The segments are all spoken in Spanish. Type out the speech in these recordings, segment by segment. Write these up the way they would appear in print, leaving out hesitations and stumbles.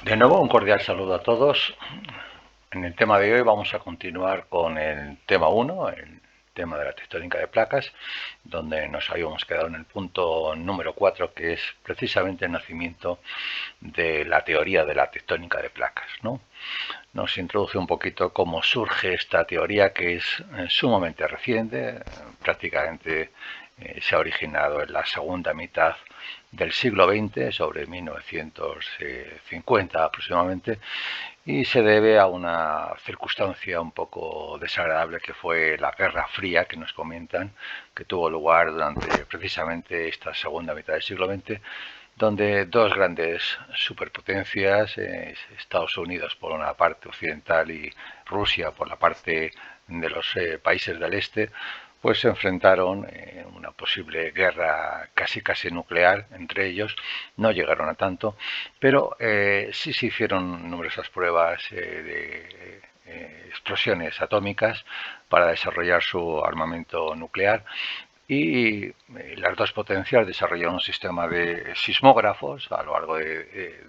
De nuevo, un cordial saludo a todos. En el tema de hoy vamos a continuar con el tema 1, el tema de la tectónica de placas, donde nos habíamos quedado en el punto número 4, que es precisamente el nacimiento de la teoría de la tectónica de placas, ¿no? Nos introduce un poquito cómo surge esta teoría, que es sumamente reciente, prácticamente se ha originado en la segunda mitad del siglo XX, sobre 1950 aproximadamente, y se debe a una circunstancia un poco desagradable que fue la Guerra Fría, que nos comentan, que tuvo lugar durante precisamente esta segunda mitad del siglo XX, donde dos grandes superpotencias, Estados Unidos por una parte occidental y Rusia por la parte de los países del este, pues se enfrentaron en una posible guerra casi nuclear entre ellos. No llegaron a tanto, pero sí se hicieron numerosas pruebas de explosiones atómicas para desarrollar su armamento nuclear, y las dos potencias desarrollaron un sistema de sismógrafos a lo largo de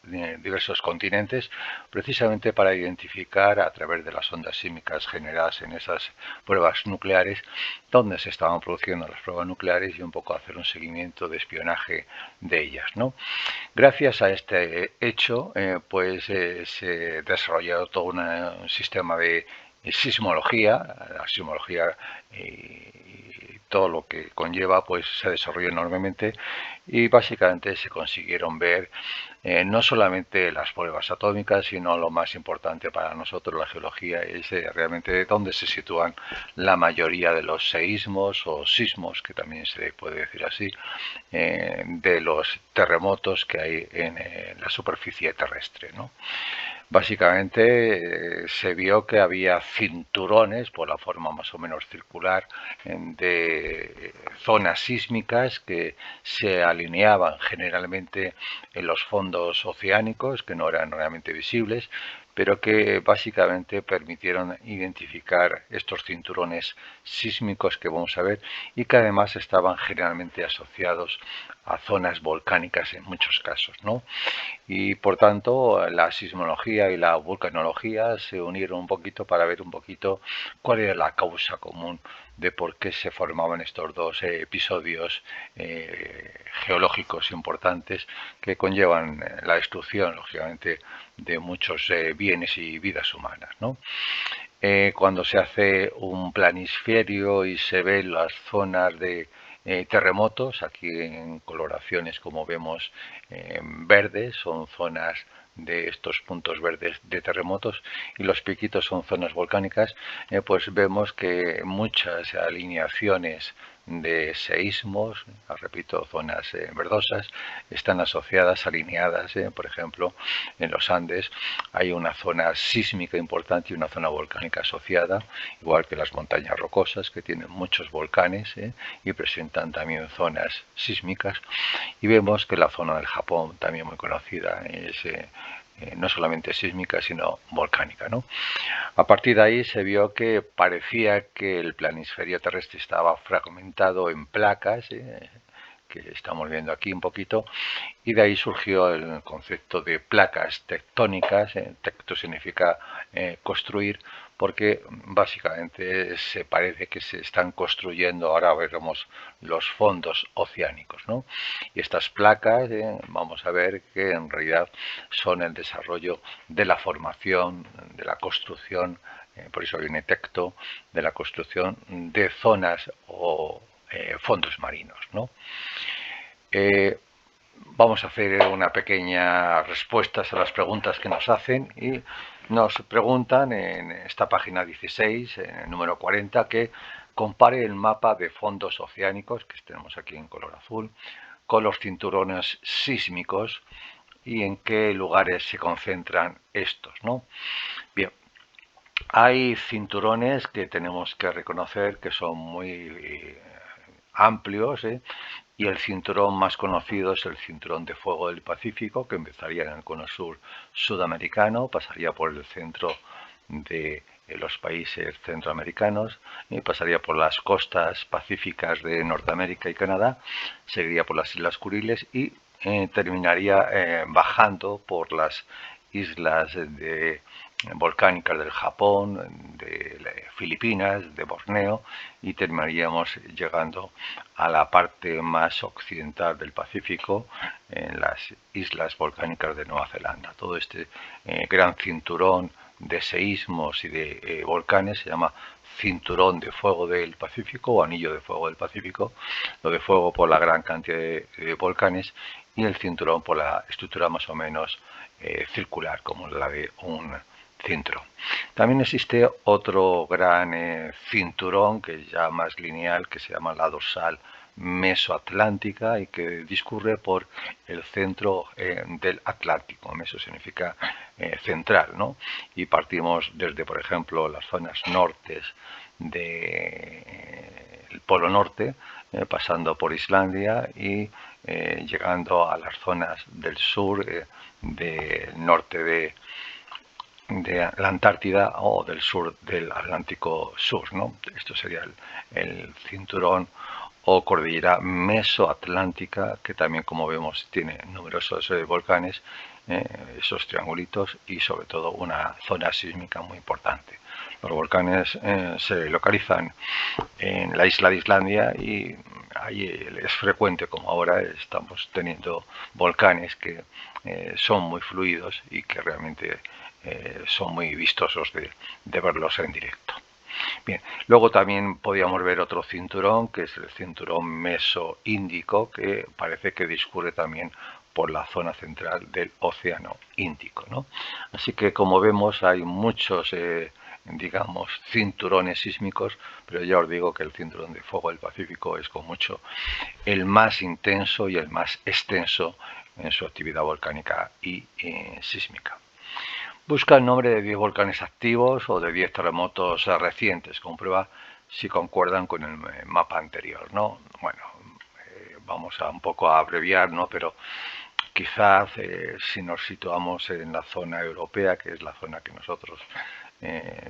diversos continentes, precisamente para identificar a través de las ondas sísmicas generadas en esas pruebas nucleares dónde se estaban produciendo las pruebas nucleares y un poco hacer un seguimiento de espionaje de ellas, ¿no? Gracias a este hecho, se desarrolló todo un sistema de sismología. La sismología y todo lo que conlleva pues se desarrolló enormemente, y básicamente se consiguieron ver no solamente las pruebas atómicas, sino lo más importante para nosotros, la geología, es realmente dónde se sitúan la mayoría de los seísmos o sismos, que también se puede decir así, de los terremotos que hay en la superficie terrestre, ¿no? Básicamente se vio que había cinturones, por la forma más o menos circular, de zonas sísmicas que se alineaban generalmente en los fondos oceánicos, que no eran realmente visibles, pero que básicamente permitieron identificar estos cinturones sísmicos que vamos a ver, y que además estaban generalmente asociados a zonas volcánicas en muchos casos, ¿no? Y por tanto la sismología y la vulcanología se unieron un poquito para ver un poquito cuál era la causa común de por qué se formaban estos dos episodios geológicos importantes que conllevan la destrucción, lógicamente, de muchos bienes y vidas humanas, ¿no? Cuando se hace un planisferio y se ven las zonas de terremotos, aquí en coloraciones como vemos verdes, son zonas de estos puntos verdes de terremotos, y los piquitos son zonas volcánicas, pues vemos que muchas alineaciones de seísmos, repito, zonas verdosas, están asociadas, alineadas, por ejemplo, en los Andes hay una zona sísmica importante y una zona volcánica asociada, igual que las montañas rocosas, que tienen muchos volcanes y presentan también zonas sísmicas. Y vemos que la zona del Japón, también muy conocida, es no solamente sísmica, sino volcánica, ¿no? A partir de ahí se vio que parecía que el planisferio terrestre estaba fragmentado en placas, que estamos viendo aquí un poquito, y de ahí surgió el concepto de placas tectónicas. Tecto significa construir, porque básicamente se parece que se están construyendo, ahora veremos, los fondos oceánicos, ¿no? Y estas placas, vamos a ver que en realidad son el desarrollo de la formación, de la construcción, por eso viene tecto, de la construcción de zonas o fondos marinos, ¿no? Vamos a hacer una pequeña respuesta a las preguntas que nos hacen, y nos preguntan en esta página 16, en el número 40, que compare el mapa de fondos oceánicos, que tenemos aquí en color azul, con los cinturones sísmicos y en qué lugares se concentran estos, ¿no? Bien, hay cinturones que tenemos que reconocer que son muy amplios, y el cinturón más conocido es el cinturón de fuego del Pacífico, que empezaría en el cono sur sudamericano, pasaría por el centro de los países centroamericanos, y pasaría por las costas pacíficas de Norteamérica y Canadá, seguiría por las Islas Kuriles y terminaría bajando por las islas volcánicas del Japón, de Filipinas, de Borneo, y terminaríamos llegando a la parte más occidental del Pacífico, en las islas volcánicas de Nueva Zelanda. Todo este gran cinturón de seísmos y de volcanes se llama cinturón de fuego del Pacífico o anillo de fuego del Pacífico, lo de fuego por la gran cantidad de volcanes y el cinturón por la estructura más o menos circular, como la de un cinturón. También existe otro gran cinturón que es ya más lineal, que se llama la dorsal mesoatlántica y que discurre por el centro del Atlántico. Meso significa central, ¿no? Y partimos desde, por ejemplo, las zonas nortes del Polo Norte, pasando por Islandia y llegando a las zonas del sur, del norte de la Antártida o del sur del Atlántico Sur, ¿no? Esto sería el cinturón o cordillera mesoatlántica, que también, como vemos, tiene numerosos volcanes, esos triangulitos, y sobre todo una zona sísmica muy importante. Los volcanes se localizan en la isla de Islandia y ahí es frecuente, como ahora estamos teniendo volcanes que son muy fluidos y que realmente son muy vistosos de verlos en directo. Bien, luego también podíamos ver otro cinturón, que es el cinturón meso-índico, que parece que discurre también por la zona central del Océano Índico, ¿no? Así que, como vemos, hay muchos digamos, cinturones sísmicos, pero ya os digo que el cinturón de fuego del Pacífico es con mucho el más intenso y el más extenso en su actividad volcánica y sísmica. Busca el nombre de 10 volcanes activos o de 10 terremotos recientes. Comprueba si concuerdan con el mapa anterior, ¿no? Bueno, vamos a un poco a abreviar, ¿no? Pero quizás si nos situamos en la zona europea, que es la zona que nosotros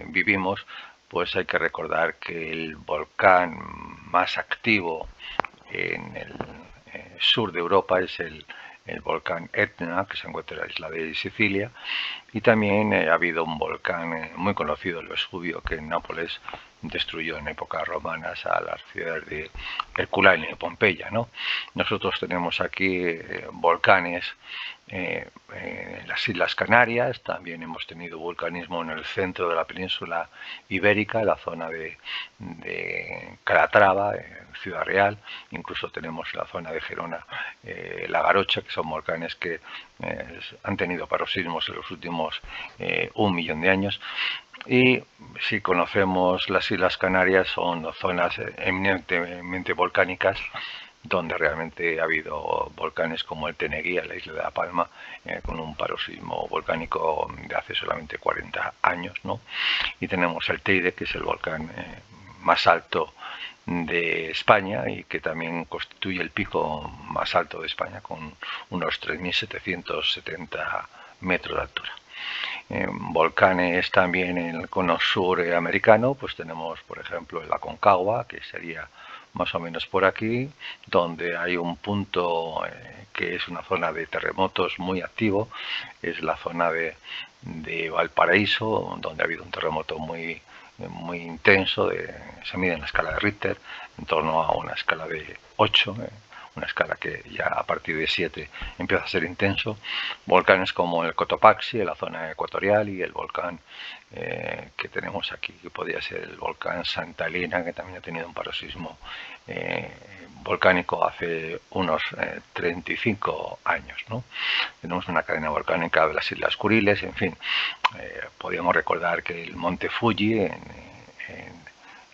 vivimos, pues hay que recordar que el volcán más activo en el sur de Europa es el volcán Etna, que se encuentra en la isla de Sicilia, y también ha habido un volcán muy conocido, el Vesubio, que en Nápoles destruyó en épocas romanas a las ciudades de Herculano y Pompeya, ¿no? Nosotros tenemos aquí volcanes en las Islas Canarias, también hemos tenido volcanismo en el centro de la península ibérica, en la zona de Calatrava, Ciudad Real, incluso tenemos la zona de Gerona, La Garocha, que son volcanes que han tenido paroxismos en los últimos 1 millón de años. Y si conocemos las Islas Canarias, son zonas eminentemente volcánicas, donde realmente ha habido volcanes como el Teneguía, la isla de La Palma, con un paroxismo volcánico de hace solamente 40 años, ¿no? Y tenemos el Teide, que es el volcán más alto de España y que también constituye el pico más alto de España, con unos 3.770 metros de altura. Volcanes también en el cono sur americano, pues tenemos, por ejemplo, el Aconcagua, que sería más o menos por aquí, donde hay un punto que es una zona de terremotos muy activo, es la zona de Valparaíso, donde ha habido un terremoto muy intenso, se mide en la escala de Richter, en torno a una escala de 8, una escala que ya a partir de 7 empieza a ser intenso. Volcanes como el Cotopaxi en la zona ecuatorial y el volcán que tenemos aquí, que podría ser el volcán Santa Elena, que también ha tenido un paroxismo volcánico hace unos 35 años, ¿no? Tenemos una cadena volcánica de las Islas Kuriles, en fin, podríamos recordar que el monte Fuji en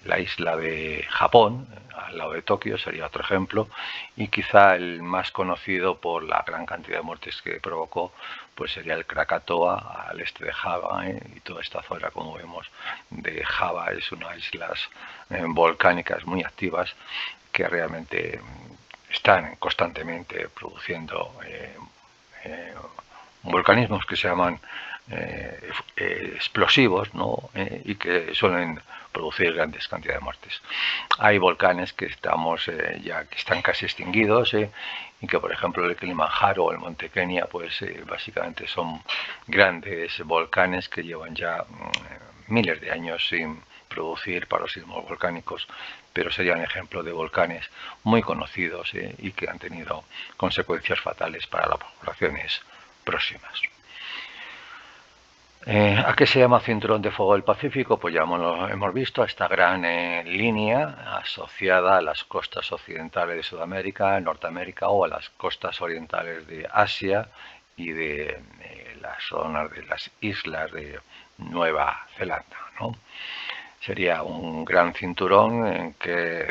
la isla de Japón, al lado de Tokio, sería otro ejemplo, y quizá el más conocido por la gran cantidad de muertes que provocó, pues sería el Krakatoa, al este de Java, y toda esta zona, como vemos, de Java es unas islas volcánicas muy activas que realmente están constantemente produciendo volcanismos que se llaman explosivos, ¿no? Y que suelen producir grandes cantidades de muertes. Hay volcanes que que están casi extinguidos, y que, por ejemplo, el Kilimanjaro o el Monte Kenia, pues básicamente son grandes volcanes que llevan ya miles de años sin producir paroxismos volcánicos, pero serían ejemplo de volcanes muy conocidos y que han tenido consecuencias fatales para las poblaciones próximas. ¿A qué se llama Cinturón de Fuego del Pacífico? Pues ya hemos visto a esta gran línea asociada a las costas occidentales de Sudamérica, Norteamérica, o a las costas orientales de Asia y de las zonas de las islas de Nueva Zelanda, ¿no? Sería un gran cinturón que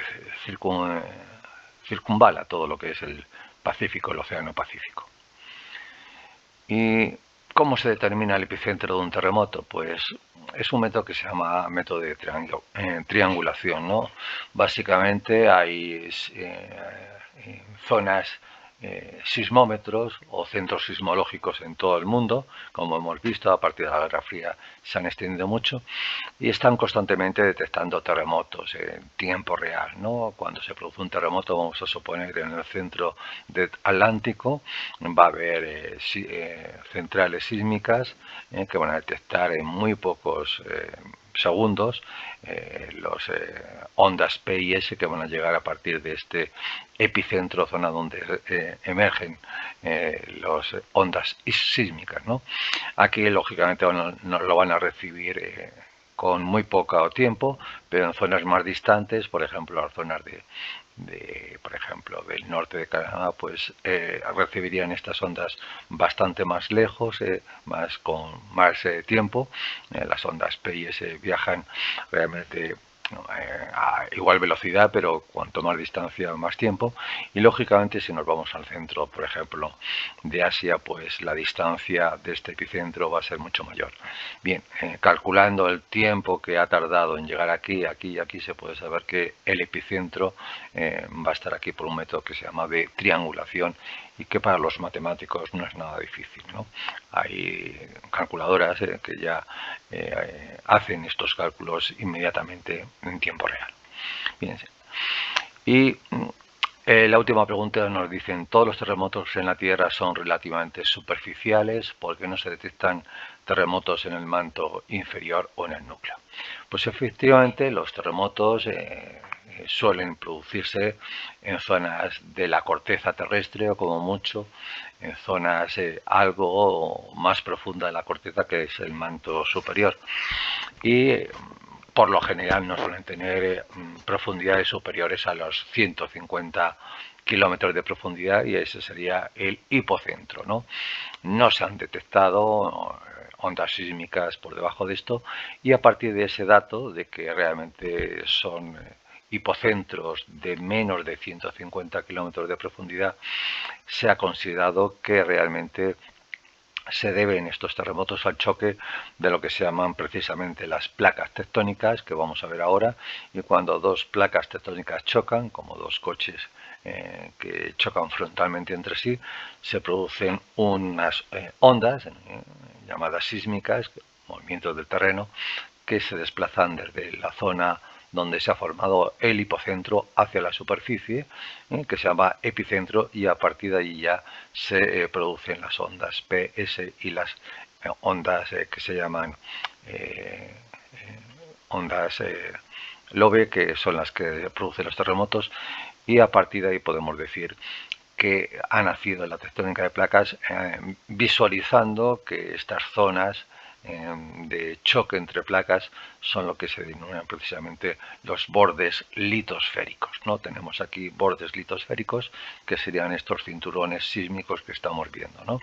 circunvala todo lo que es el Pacífico, el Océano Pacífico. ¿Y cómo se determina el epicentro de un terremoto? Pues es un método que se llama método de triangulación, ¿no? Básicamente hay zonas, sismómetros o centros sismológicos en todo el mundo, como hemos visto. A partir de la Guerra Fría se han extendido mucho y están constantemente detectando terremotos en tiempo real, ¿no? Cuando se produce un terremoto, vamos a suponer que en el centro del Atlántico va a haber centrales sísmicas que van a detectar en muy pocos segundos los ondas P y S que van a llegar a partir de este epicentro, zona donde emergen las ondas sísmicas, ¿no? Aquí lógicamente nos lo van a recibir con muy poco tiempo, pero en zonas más distantes, por ejemplo las zonas por ejemplo, del norte de Canadá, pues recibirían estas ondas bastante más lejos, con más tiempo. Las ondas P y S viajan realmente a igual velocidad, pero cuanto más distancia, más tiempo. Y lógicamente, si nos vamos al centro, por ejemplo, de Asia, pues la distancia de este epicentro va a ser mucho mayor. Bien, calculando el tiempo que ha tardado en llegar aquí, se puede saber que el epicentro va a estar aquí por un método que se llama de triangulación, y que para los matemáticos no es nada difícil, ¿no? Hay calculadoras que ya hacen estos cálculos inmediatamente en tiempo real. Fíjense. Y la última pregunta nos dicen: todos los terremotos en la Tierra son relativamente superficiales, ¿por qué no se detectan terremotos en el manto inferior o en el núcleo? Pues efectivamente los terremotos suelen producirse en zonas de la corteza terrestre, o como mucho en zonas algo más profundas de la corteza, que es el manto superior. Y por lo general no suelen tener profundidades superiores a los 150 kilómetros de profundidad, y ese sería el hipocentro, ¿no? No se han detectado ondas sísmicas por debajo de esto, y a partir de ese dato de que realmente son hipocentros de menos de 150 kilómetros de profundidad, se ha considerado que realmente se deben estos terremotos al choque de lo que se llaman precisamente las placas tectónicas, que vamos a ver ahora. Y cuando dos placas tectónicas chocan, como dos coches que chocan frontalmente entre sí, se producen unas ondas llamadas sísmicas, movimientos del terreno, que se desplazan desde la zona donde se ha formado el hipocentro hacia la superficie, que se llama epicentro, y a partir de allí ya se producen las ondas P, S y las ondas que se llaman ondas LOBE, que son las que producen los terremotos. Y a partir de ahí podemos decir que ha nacido la tectónica de placas, visualizando que estas zonas de choque entre placas son lo que se denominan precisamente los bordes litosféricos, ¿no? Tenemos aquí bordes litosféricos, que serían estos cinturones sísmicos que estamos viendo, ¿no?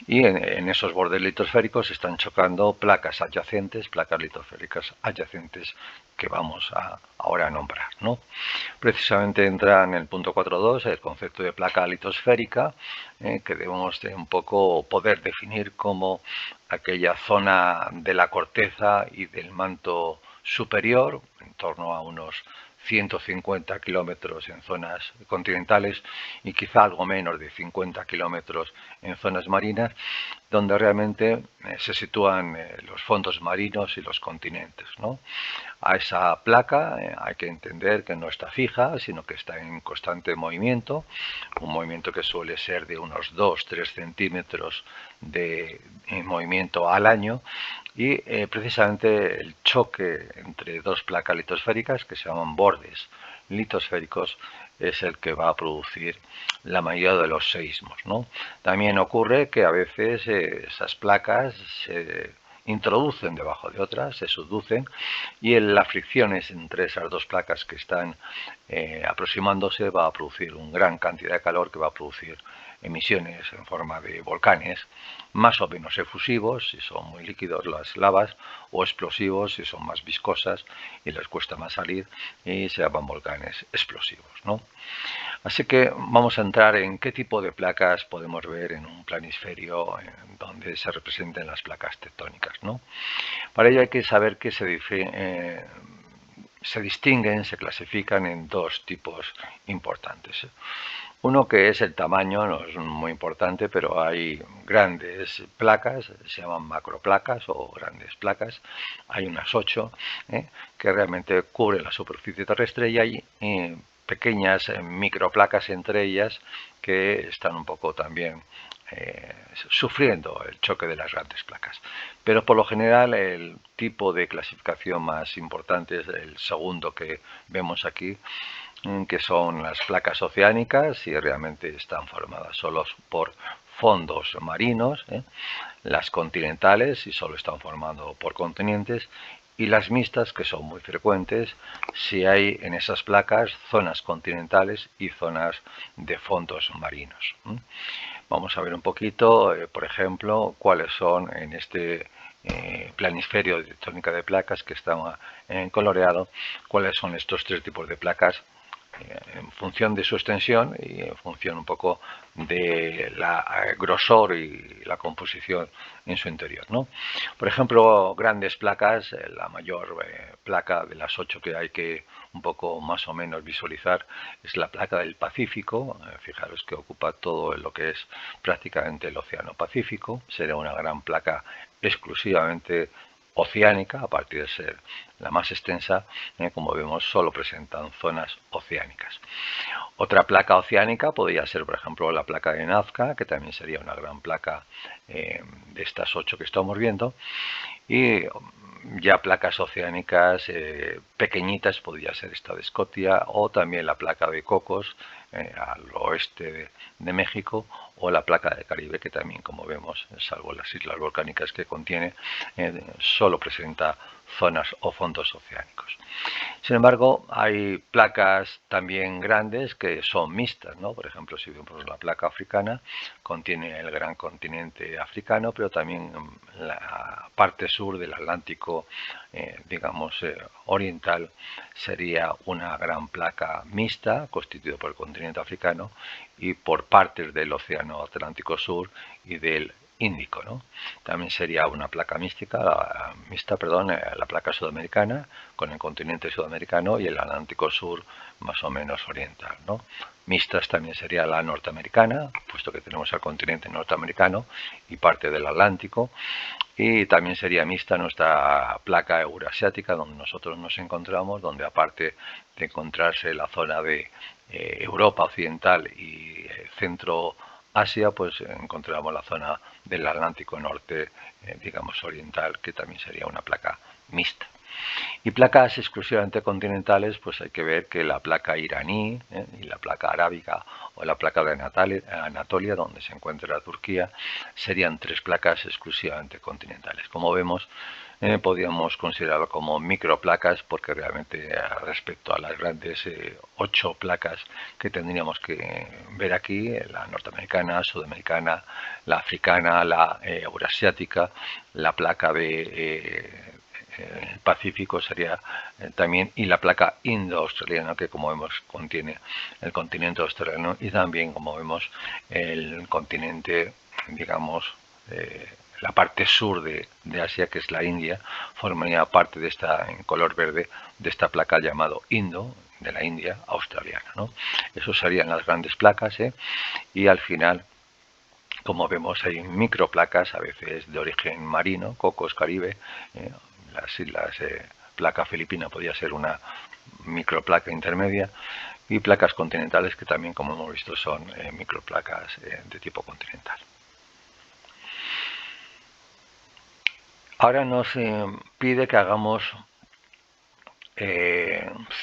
Y en esos bordes litosféricos están chocando placas litosféricas adyacentes, que vamos ahora a nombrar, ¿no? Precisamente entra en el punto 4.2 el concepto de placa litosférica, que debemos un poco poder definir como aquella zona de la corteza y del manto superior, en torno a unos 150 kilómetros en zonas continentales y quizá algo menos de 50 kilómetros en zonas marinas, donde realmente se sitúan los fondos marinos y los continentes, ¿no? A esa placa hay que entender que no está fija, sino que está en constante movimiento, un movimiento que suele ser de unos 2-3 centímetros de movimiento al año, y precisamente el choque entre dos placas litosféricas, que se llaman bordes litosféricos, es el que va a producir la mayoría de los seísmos, ¿no? También ocurre que a veces esas placas se introducen debajo de otras, se subducen, y las fricciones entre esas dos placas que están aproximándose va a producir una gran cantidad de calor que va a producir emisiones en forma de volcanes, más o menos efusivos si son muy líquidos las lavas, o explosivos si son más viscosas y les cuesta más salir, y se llaman volcanes explosivos, ¿no? Así que vamos a entrar en qué tipo de placas podemos ver en un planisferio donde se representen las placas tectónicas, ¿no? Para ello hay que saber que se distinguen, se clasifican en dos tipos importantes. Uno que es el tamaño, no es muy importante, pero hay grandes placas, se llaman macroplacas o grandes placas, hay unas 8 que realmente cubren la superficie terrestre, y hay pequeñas microplacas entre ellas que están un poco también sufriendo el choque de las grandes placas. Pero por lo general el tipo de clasificación más importante es el segundo que vemos aquí, que son las placas oceánicas, y realmente están formadas solo por fondos marinos, las continentales, y solo están formadas por continentes, y las mixtas, que son muy frecuentes si hay en esas placas zonas continentales y zonas de fondos marinos. Vamos a ver un poquito, por ejemplo, cuáles son en este planisferio de tectónica de placas que está coloreado, cuáles son estos tres tipos de placas en función de su extensión y en función un poco de la grosor y la composición en su interior, ¿no? Por ejemplo, grandes placas, la mayor placa de las 8 que hay que un poco más o menos visualizar es la placa del Pacífico. Fijaros que ocupa todo lo que es prácticamente el Océano Pacífico. Será una gran placa exclusivamente oceánica, a partir de ser la más extensa, como vemos, solo presentan zonas oceánicas. Otra placa oceánica podría ser, por ejemplo, la placa de Nazca, que también sería una gran placa de estas 8 que estamos viendo, y ya placas oceánicas pequeñitas podría ser esta de Escocia, o también la placa de Cocos al oeste de México, o la placa del Caribe, que también, como vemos, salvo las islas volcánicas que contiene, solo presenta zonas o fondos oceánicos. Sin embargo, hay placas también grandes que son mixtas, ¿no? Por ejemplo, si vemos la placa africana, contiene el gran continente africano, pero también la parte sur del Atlántico, digamos, oriental, sería una gran placa mixta constituida por el continente africano y por partes del océano Atlántico Sur y del Índico, ¿no? También sería una placa mixta, la placa sudamericana con el continente sudamericano y el Atlántico Sur más o menos oriental, ¿no? Mixtas también sería la norteamericana, puesto que tenemos el continente norteamericano y parte del Atlántico, y también sería mixta nuestra placa euroasiática, donde nosotros nos encontramos, donde aparte de encontrarse la zona de Europa occidental y centro Asia, pues encontramos la zona del Atlántico Norte, digamos oriental, que también sería una placa mixta. Y placas exclusivamente continentales, pues hay que ver que la placa iraní y la placa arábiga, o la placa de Anatolia, donde se encuentra Turquía, serían tres placas exclusivamente continentales. Como vemos, podríamos considerarlo como microplacas, porque realmente respecto a las grandes 8 placas que tendríamos que ver aquí, la norteamericana, sudamericana, la africana, la eurasiática, la placa de el Pacífico sería también, y la placa indo-australiana, que como vemos contiene el continente australiano, y también, como vemos, el continente, digamos, la parte sur de Asia, que es la India, formaría parte de esta, en color verde, de esta placa llamado Indo, de la India australiana, ¿no? Eso serían las grandes placas, y al final, como vemos, hay microplacas, a veces de origen marino, Cocos, Caribe, las islas, placa filipina podría ser una microplaca intermedia, y placas continentales que también, como hemos visto, son microplacas de tipo continental. Ahora nos pide que hagamos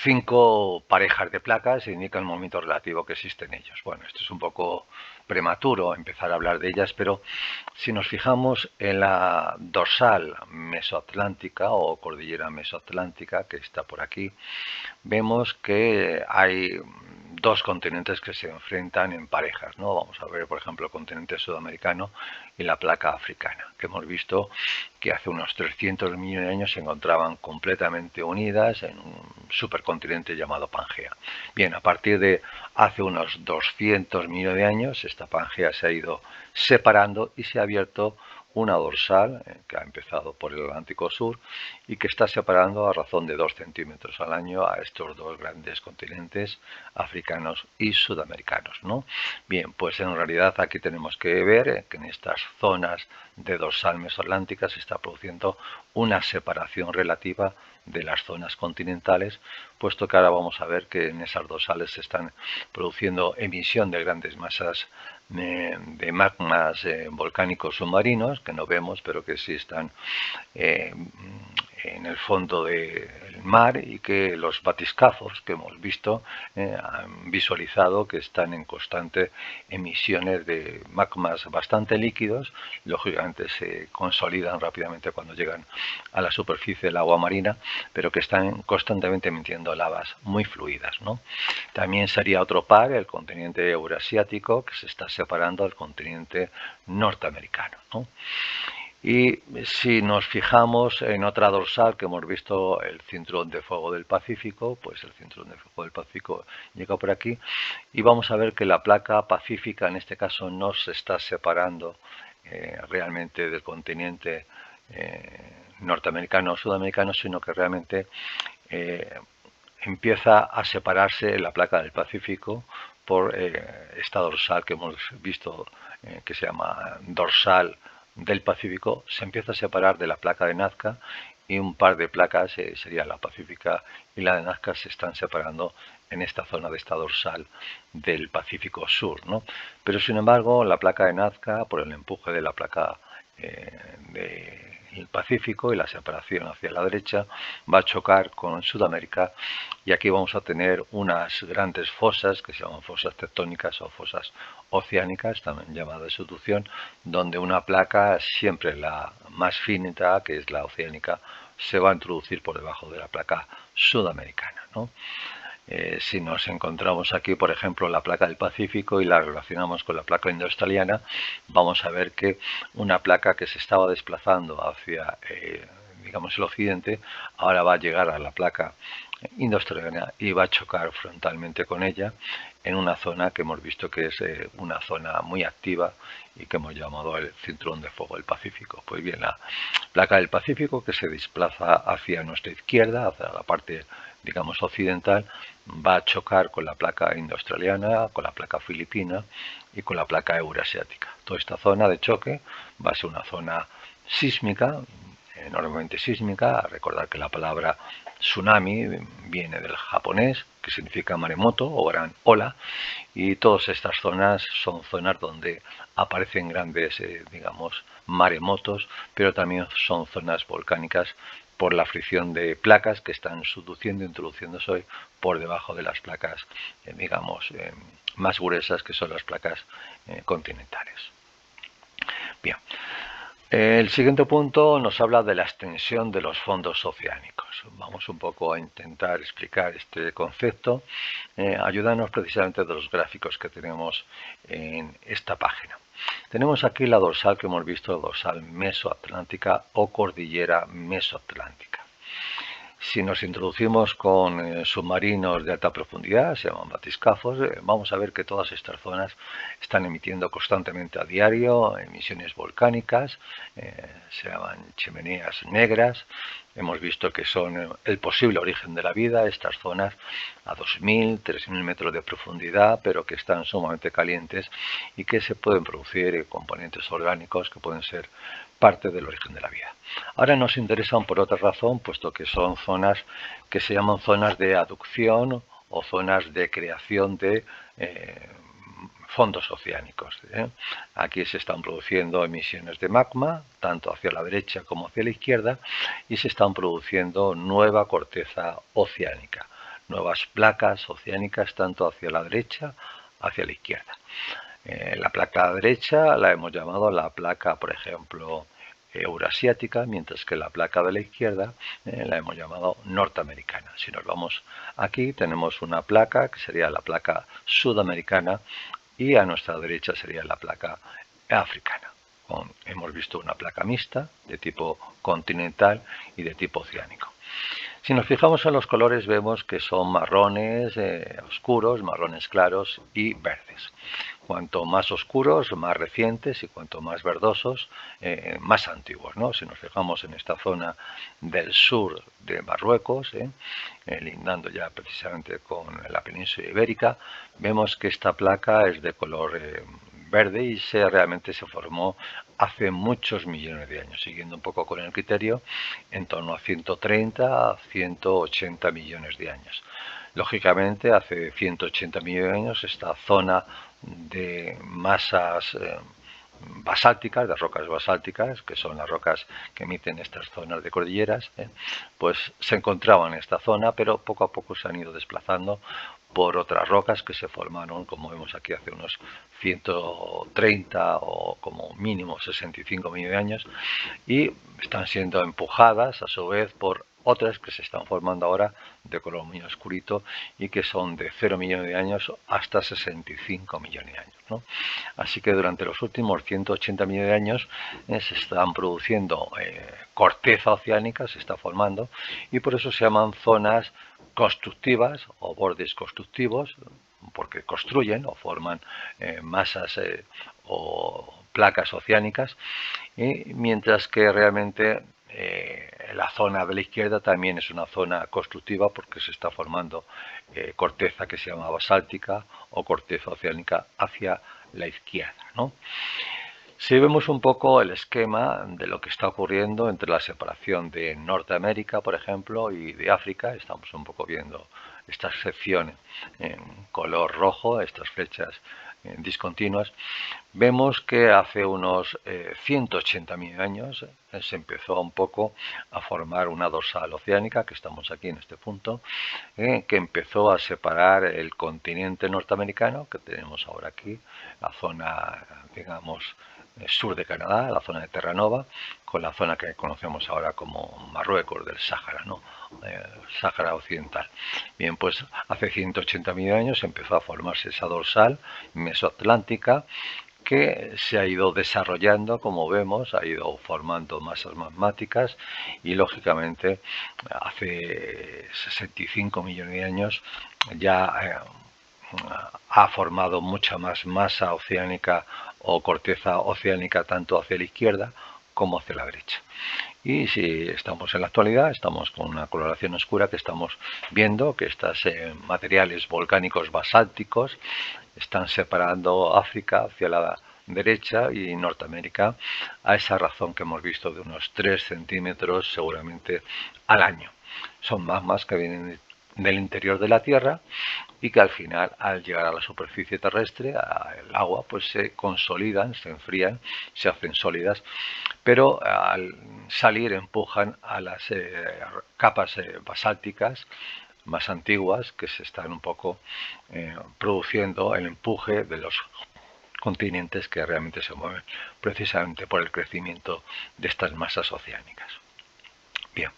5 parejas de placas e indica el momento relativo que existe en ellos. Bueno, esto es un poco prematuro empezar a hablar de ellas, pero si nos fijamos en la dorsal mesoatlántica o cordillera mesoatlántica que está por aquí, vemos que hay dos continentes que se enfrentan en parejas, ¿no? Vamos a ver, por ejemplo, el continente sudamericano y la placa africana, que hemos visto que hace unos 300 millones de años se encontraban completamente unidas en un supercontinente llamado Pangea. Bien, a partir de hace unos 200 millones de años, esta Pangea se ha ido separando y se ha abierto una dorsal que ha empezado por el Atlántico Sur y que está separando a razón de 2 centímetros al año a estos dos grandes continentes africanos y sudamericanos, ¿no? Bien, pues en realidad aquí tenemos que ver que en estas zonas de dorsal mesoatlántica se está produciendo una separación relativa de las zonas continentales, puesto que ahora vamos a ver que en esas dorsales se están produciendo emisión de grandes masas de magmas volcánicos submarinos que no vemos pero que sí están en el fondo del mar y que los batiscafos que hemos visto han visualizado que están en constante emisiones de magmas bastante líquidos. Lógicamente se consolidan rápidamente cuando llegan a la superficie del agua marina, pero que están constantemente emitiendo lavas muy fluidas, ¿no? También sería otro par el continente eurasiático, que se está separando del continente norteamericano, ¿no? Y si nos fijamos en otra dorsal que hemos visto, el cinturón de fuego del Pacífico, pues el cinturón de fuego del Pacífico llega por aquí y vamos a ver que la placa pacífica en este caso no se está separando realmente del continente norteamericano o sudamericano, sino que realmente empieza a separarse la placa del Pacífico por esta dorsal que hemos visto que se llama dorsal del Pacífico, se empieza a separar de la placa de Nazca y un par de placas, sería la Pacífica y la de Nazca, se están separando en esta zona de esta dorsal del Pacífico Sur, ¿no? Pero sin embargo la placa de Nazca, por el empuje de la placa del Pacífico y la separación hacia la derecha, va a chocar con Sudamérica y aquí vamos a tener unas grandes fosas que se llaman fosas tectónicas o fosas oceánicas, también llamadas de subducción, donde una placa, siempre la más finita, que es la oceánica, se va a introducir por debajo de la placa sudamericana, ¿no? Si nos encontramos aquí, por ejemplo, la placa del Pacífico y la relacionamos con la placa indoaustraliana, vamos a ver que una placa que se estaba desplazando hacia, digamos, el occidente, ahora va a llegar a la placa indoaustraliana y va a chocar frontalmente con ella en una zona que hemos visto que es una zona muy activa y que hemos llamado el cinturón de fuego del Pacífico. Pues bien, la placa del Pacífico, que se desplaza hacia nuestra izquierda, hacia la parte, digamos, occidental, va a chocar con la placa indoaustraliana, con la placa filipina y con la placa eurasiática. Toda esta zona de choque va a ser una zona sísmica, enormemente sísmica. Recordar que la palabra tsunami viene del japonés, que significa maremoto o gran ola, y todas estas zonas son zonas donde aparecen grandes, digamos, maremotos, pero también son zonas volcánicas por la fricción de placas que están subduciendo e introduciéndose hoy por debajo de las placas, digamos, más gruesas, que son las placas continentales. Bien. El siguiente punto nos habla de la extensión de los fondos oceánicos. Vamos un poco a intentar explicar este concepto, ayudándonos precisamente de los gráficos que tenemos en esta página. Tenemos aquí la dorsal que hemos visto, dorsal mesoatlántica o cordillera mesoatlántica. Si nos introducimos con submarinos de alta profundidad, se llaman batiscafos, vamos a ver que todas estas zonas están emitiendo constantemente a diario emisiones volcánicas, se llaman chimeneas negras, hemos visto que son el posible origen de la vida, estas zonas a 2000, 3000 metros de profundidad, pero que están sumamente calientes y que se pueden producir componentes orgánicos que pueden ser parte del origen de la vida. Ahora nos interesan por otra razón, puesto que son zonas que se llaman zonas de aducción o zonas de creación de fondos oceánicos. Aquí se están produciendo emisiones de magma, tanto hacia la derecha como hacia la izquierda, y se están produciendo nueva corteza oceánica, nuevas placas oceánicas tanto hacia la derecha hacia la izquierda. La placa derecha la hemos llamado la placa, por ejemplo, eurasiática, mientras que la placa de la izquierda la hemos llamado norteamericana. Si nos vamos aquí, tenemos una placa que sería la placa sudamericana y a nuestra derecha sería la placa africana. Hemos visto una placa mixta de tipo continental y de tipo oceánico. Si nos fijamos en los colores vemos que son marrones oscuros, marrones claros y verdes. Cuanto más oscuros, más recientes, y cuanto más verdosos, más antiguos, ¿no? Si nos fijamos en esta zona del sur de Marruecos, lindando ya precisamente con la península ibérica, vemos que esta placa es de color verde y realmente se formó hace muchos millones de años, siguiendo un poco con el criterio, en torno a 130 a 180 millones de años. Lógicamente, hace 180 millones de años, esta zona de masas basálticas, de rocas basálticas, que son las rocas que emiten estas zonas de cordilleras, pues se encontraban en esta zona, pero poco a poco se han ido desplazando por otras rocas que se formaron, como vemos aquí, hace unos 130 o como mínimo 65 millones de años, y están siendo empujadas a su vez por otras que se están formando ahora de color muy oscurito y que son de 0 millones de años hasta 65 millones de años, ¿no? Así que durante los últimos 180 millones de años se están produciendo corteza oceánica, se está formando, y por eso se llaman zonas constructivas o bordes constructivos, porque construyen o forman masas o placas oceánicas, mientras que realmente la zona de la izquierda también es una zona constructiva porque se está formando corteza que se llama basáltica o corteza oceánica hacia la izquierda, ¿no? Si vemos un poco el esquema de lo que está ocurriendo entre la separación de Norteamérica, por ejemplo, y de África, estamos un poco viendo esta sección en color rojo, estas flechas discontinuas, vemos que hace unos 180.000 años se empezó un poco a formar una dorsal oceánica, que estamos aquí en este punto, que empezó a separar el continente norteamericano, que tenemos ahora aquí, la zona, digamos, sur de Canadá, la zona de Terranova, con la zona que conocemos ahora como Marruecos del Sáhara, ¿no? Sáhara Occidental. Bien, pues hace 180.000 años empezó a formarse esa dorsal mesoatlántica que se ha ido desarrollando, como vemos, ha ido formando masas magmáticas y lógicamente hace 65 millones de años ya ha formado mucha más masa oceánica o corteza oceánica tanto hacia la izquierda como hacia la derecha. Y si estamos en la actualidad, estamos con una coloración oscura que estamos viendo que estos materiales volcánicos basálticos están separando África hacia la derecha y Norteamérica a esa razón que hemos visto de unos 3 centímetros seguramente al año. Son magmas que vienen del interior de la Tierra y que al final, al llegar a la superficie terrestre, al agua, pues se consolidan, se enfrían, se hacen sólidas, pero al salir empujan a las capas basálticas más antiguas que se están un poco produciendo el empuje de los continentes que realmente se mueven precisamente por el crecimiento de estas masas oceánicas. Bien.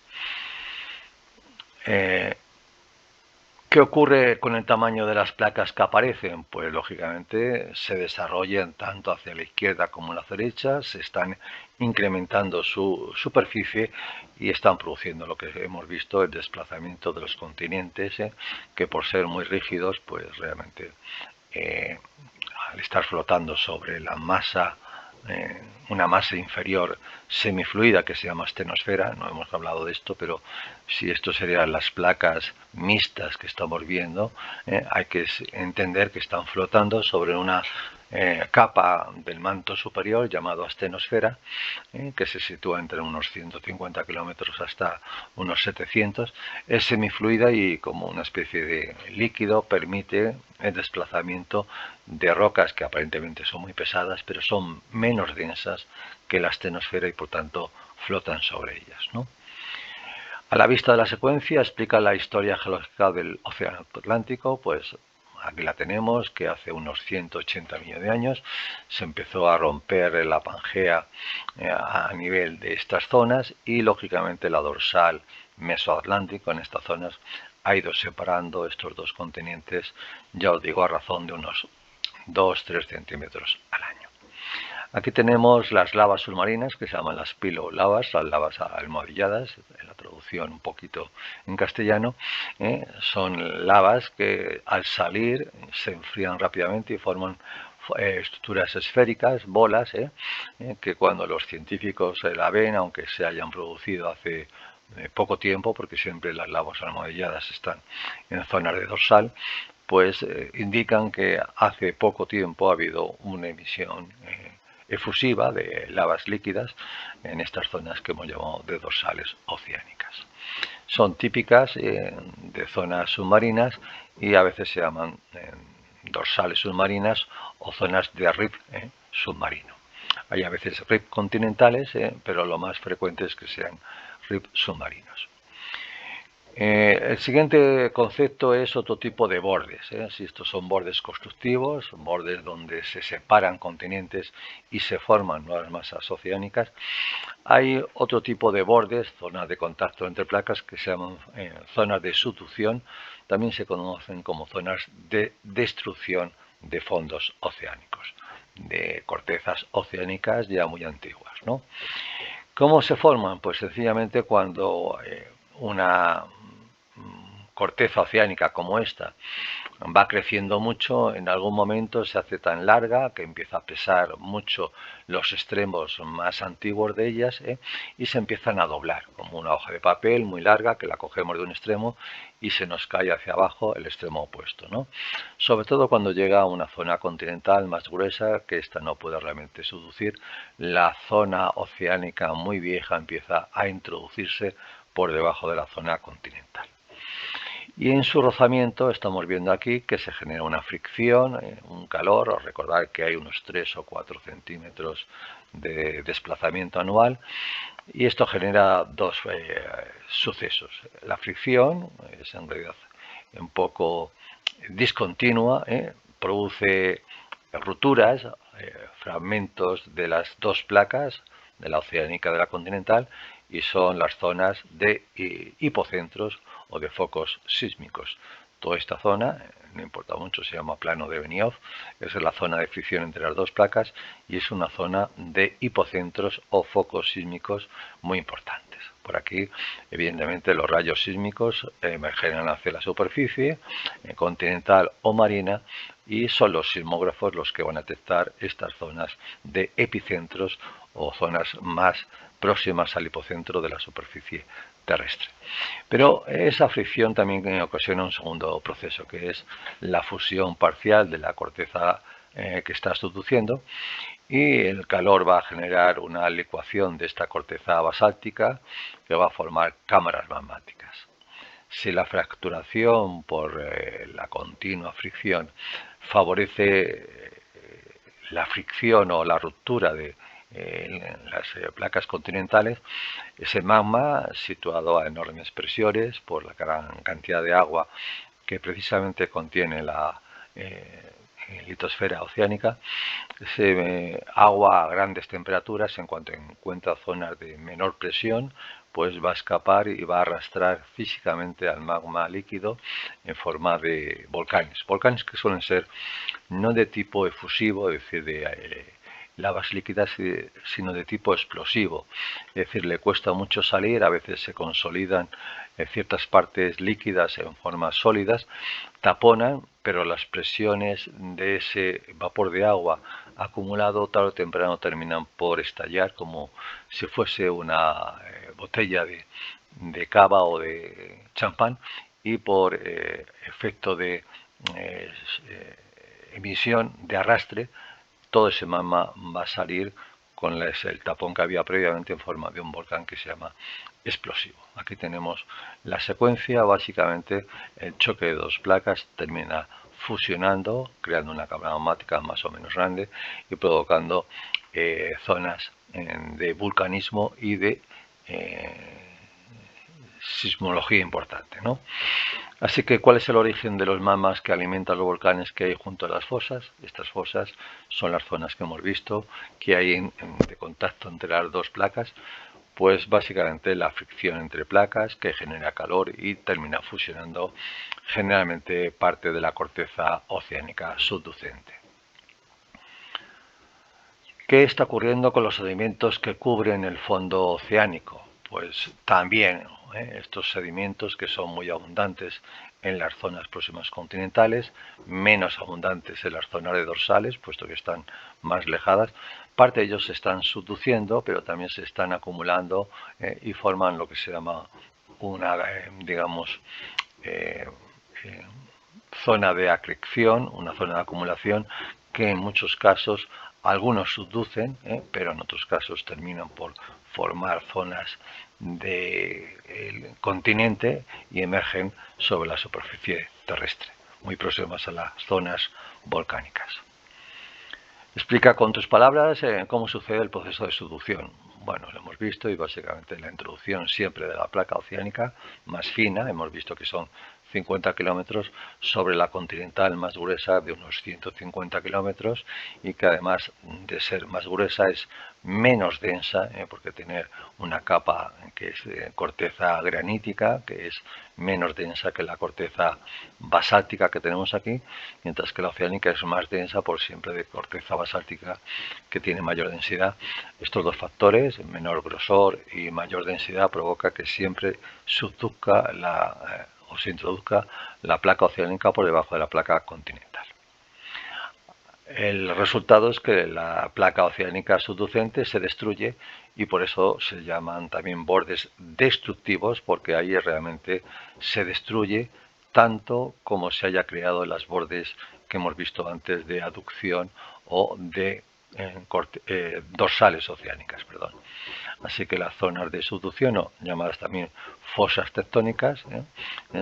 ¿Qué ocurre con el tamaño de las placas que aparecen? Pues lógicamente se desarrollan tanto hacia la izquierda como la derecha, se están incrementando su superficie y están produciendo lo que hemos visto, el desplazamiento de los continentes, que por ser muy rígidos, pues realmente al estar flotando sobre la masa una masa inferior semifluida que se llama astenosfera. No hemos hablado de esto, pero si esto serían las placas mixtas que estamos viendo, hay que entender que están flotando sobre una capa del manto superior llamado astenosfera, que se sitúa entre unos 150 kilómetros hasta unos 700. Es semifluida y como una especie de líquido permite el desplazamiento de rocas que aparentemente son muy pesadas, pero son menos densas que la astenosfera y por tanto flotan sobre ellas, ¿no? A la vista de la secuencia explica la historia geológica del Océano Atlántico. Pues aquí la tenemos, que hace unos 180 millones de años se empezó a romper la Pangea a nivel de estas zonas y lógicamente la dorsal mesoatlántico en estas zonas ha ido separando estos dos continentes, ya os digo, a razón de unos 2-3 centímetros al año. Aquí tenemos las lavas submarinas, que se llaman las pilolavas, las lavas almohadilladas, en la traducción un poquito en castellano. Son lavas que al salir se enfrían rápidamente y forman estructuras esféricas, bolas, que cuando los científicos la ven, aunque se hayan producido hace poco tiempo, porque siempre las lavas almohadilladas están en zonas de dorsal, pues indican que hace poco tiempo ha habido una emisión efusiva de lavas líquidas en estas zonas que hemos llamado de dorsales oceánicas. Son típicas de zonas submarinas y a veces se llaman dorsales submarinas o zonas de rift submarino. Hay a veces rift continentales, pero lo más frecuente es que sean rift submarinos. El siguiente concepto es otro tipo de bordes. Si estos son bordes constructivos, bordes donde se separan continentes y se forman nuevas masas oceánicas, hay otro tipo de bordes, zonas de contacto entre placas, que se llaman zonas de subducción. También se conocen como zonas de destrucción de fondos oceánicos, de cortezas oceánicas ya muy antiguas, ¿no? ¿Cómo se forman? Pues sencillamente cuando una corteza oceánica como esta va creciendo mucho, en algún momento se hace tan larga que empieza a pesar mucho los extremos más antiguos de ellas, y se empiezan a doblar, como una hoja de papel muy larga que la cogemos de un extremo y se nos cae hacia abajo el extremo opuesto, ¿no? Sobre todo cuando llega a una zona continental más gruesa, que esta no puede realmente subducir, la zona oceánica muy vieja empieza a introducirse por debajo de la zona continental. Y en su rozamiento estamos viendo aquí que se genera una fricción, un calor. Os recordad que hay unos 3 o 4 centímetros de desplazamiento anual y esto genera dos sucesos. La fricción es en realidad un poco discontinua, produce rupturas, fragmentos de las dos placas, de la oceánica y de la continental, y son las zonas de hipocentros o de focos sísmicos. Toda esta zona, no importa mucho, se llama plano de Benioff, es la zona de fricción entre las dos placas y es una zona de hipocentros o focos sísmicos muy importantes. Por aquí, evidentemente, los rayos sísmicos emergen hacia la superficie continental o marina y son los sismógrafos los que van a detectar estas zonas de epicentros o zonas más próximas al hipocentro de la superficie terrestre. Pero esa fricción también ocasiona un segundo proceso, que es la fusión parcial de la corteza que está subduciendo, y el calor va a generar una licuación de esta corteza basáltica que va a formar cámaras magmáticas. Si la fracturación por la continua fricción favorece la fricción o la ruptura de las placas continentales, ese magma, situado a enormes presiones por la gran cantidad de agua que precisamente contiene la litosfera oceánica, ese agua a grandes temperaturas, en cuanto encuentra zonas de menor presión, pues va a escapar y va a arrastrar físicamente al magma líquido en forma de volcanes. Volcanes que suelen ser no de tipo efusivo, es decir, de lavas líquidas, sino de tipo explosivo. Es decir, le cuesta mucho salir, a veces se consolidan ciertas partes líquidas en formas sólidas, taponan, pero las presiones de ese vapor de agua acumulado tarde o temprano terminan por estallar, como si fuese una botella de cava o de champán, y por efecto de emisión de arrastre, todo ese magma va a salir con el tapón que había previamente en forma de un volcán que se llama explosivo. Aquí tenemos la secuencia. Básicamente el choque de dos placas termina fusionando, creando una cámara magmática más o menos grande y provocando zonas de vulcanismo y de sismología importante, ¿no? Así que, ¿cuál es el origen de los magmas que alimentan los volcanes que hay junto a las fosas? Estas fosas son las zonas que hemos visto que hay de contacto entre las dos placas, pues básicamente la fricción entre placas que genera calor y termina fusionando generalmente parte de la corteza oceánica subducente. ¿Qué está ocurriendo con los sedimentos que cubren el fondo oceánico? Pues también estos sedimentos, que son muy abundantes en las zonas próximas continentales, menos abundantes en las zonas de dorsales, puesto que están más lejadas, parte de ellos se están subduciendo, pero también se están acumulando y forman lo que se llama una, zona de acreción, una zona de acumulación, que en muchos casos algunos subducen, pero en otros casos terminan por formar zonas del continente y emergen sobre la superficie terrestre, muy próximas a las zonas volcánicas. Explica con tus palabras cómo sucede el proceso de subducción. Bueno, lo hemos visto, y básicamente la introducción siempre de la placa oceánica más fina, hemos visto que son 50 kilómetros, sobre la continental más gruesa de unos 150 kilómetros, y que además de ser más gruesa es menos densa, porque tiene una capa que es de corteza granítica, que es menos densa que la corteza basáltica que tenemos aquí, mientras que la oceánica es más densa por siempre de corteza basáltica, que tiene mayor densidad. Estos dos factores, menor grosor y mayor densidad, provoca que siempre subduzca o se introduzca la placa oceánica por debajo de la placa continental. El resultado es que la placa oceánica subducente se destruye, y por eso se llaman también bordes destructivos, porque ahí realmente se destruye tanto como se haya creado en los bordes que hemos visto antes de aducción o de dorsales oceánicas, perdón. Así que las zonas de subducción, o llamadas también fosas tectónicas,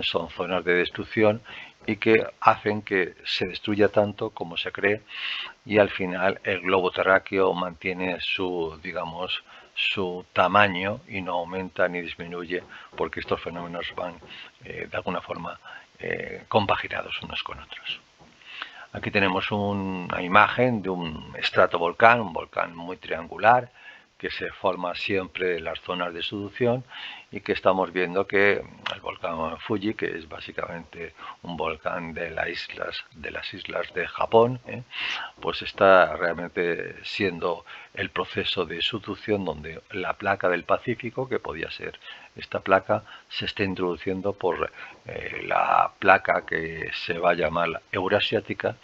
son zonas de destrucción y que hacen que se destruya tanto como se cree, y al final el globo terráqueo mantiene su tamaño y no aumenta ni disminuye, porque estos fenómenos van de alguna forma compaginados unos con otros. Aquí tenemos una imagen de un estratovolcán, un volcán muy triangular, que se forma siempre en las zonas de subducción, y que estamos viendo que el volcán Fuji, que es básicamente un volcán de las islas de Japón, pues está realmente siendo el proceso de subducción donde la placa del Pacífico, que podía ser esta placa, se está introduciendo por la placa que se va a llamar eurasiática,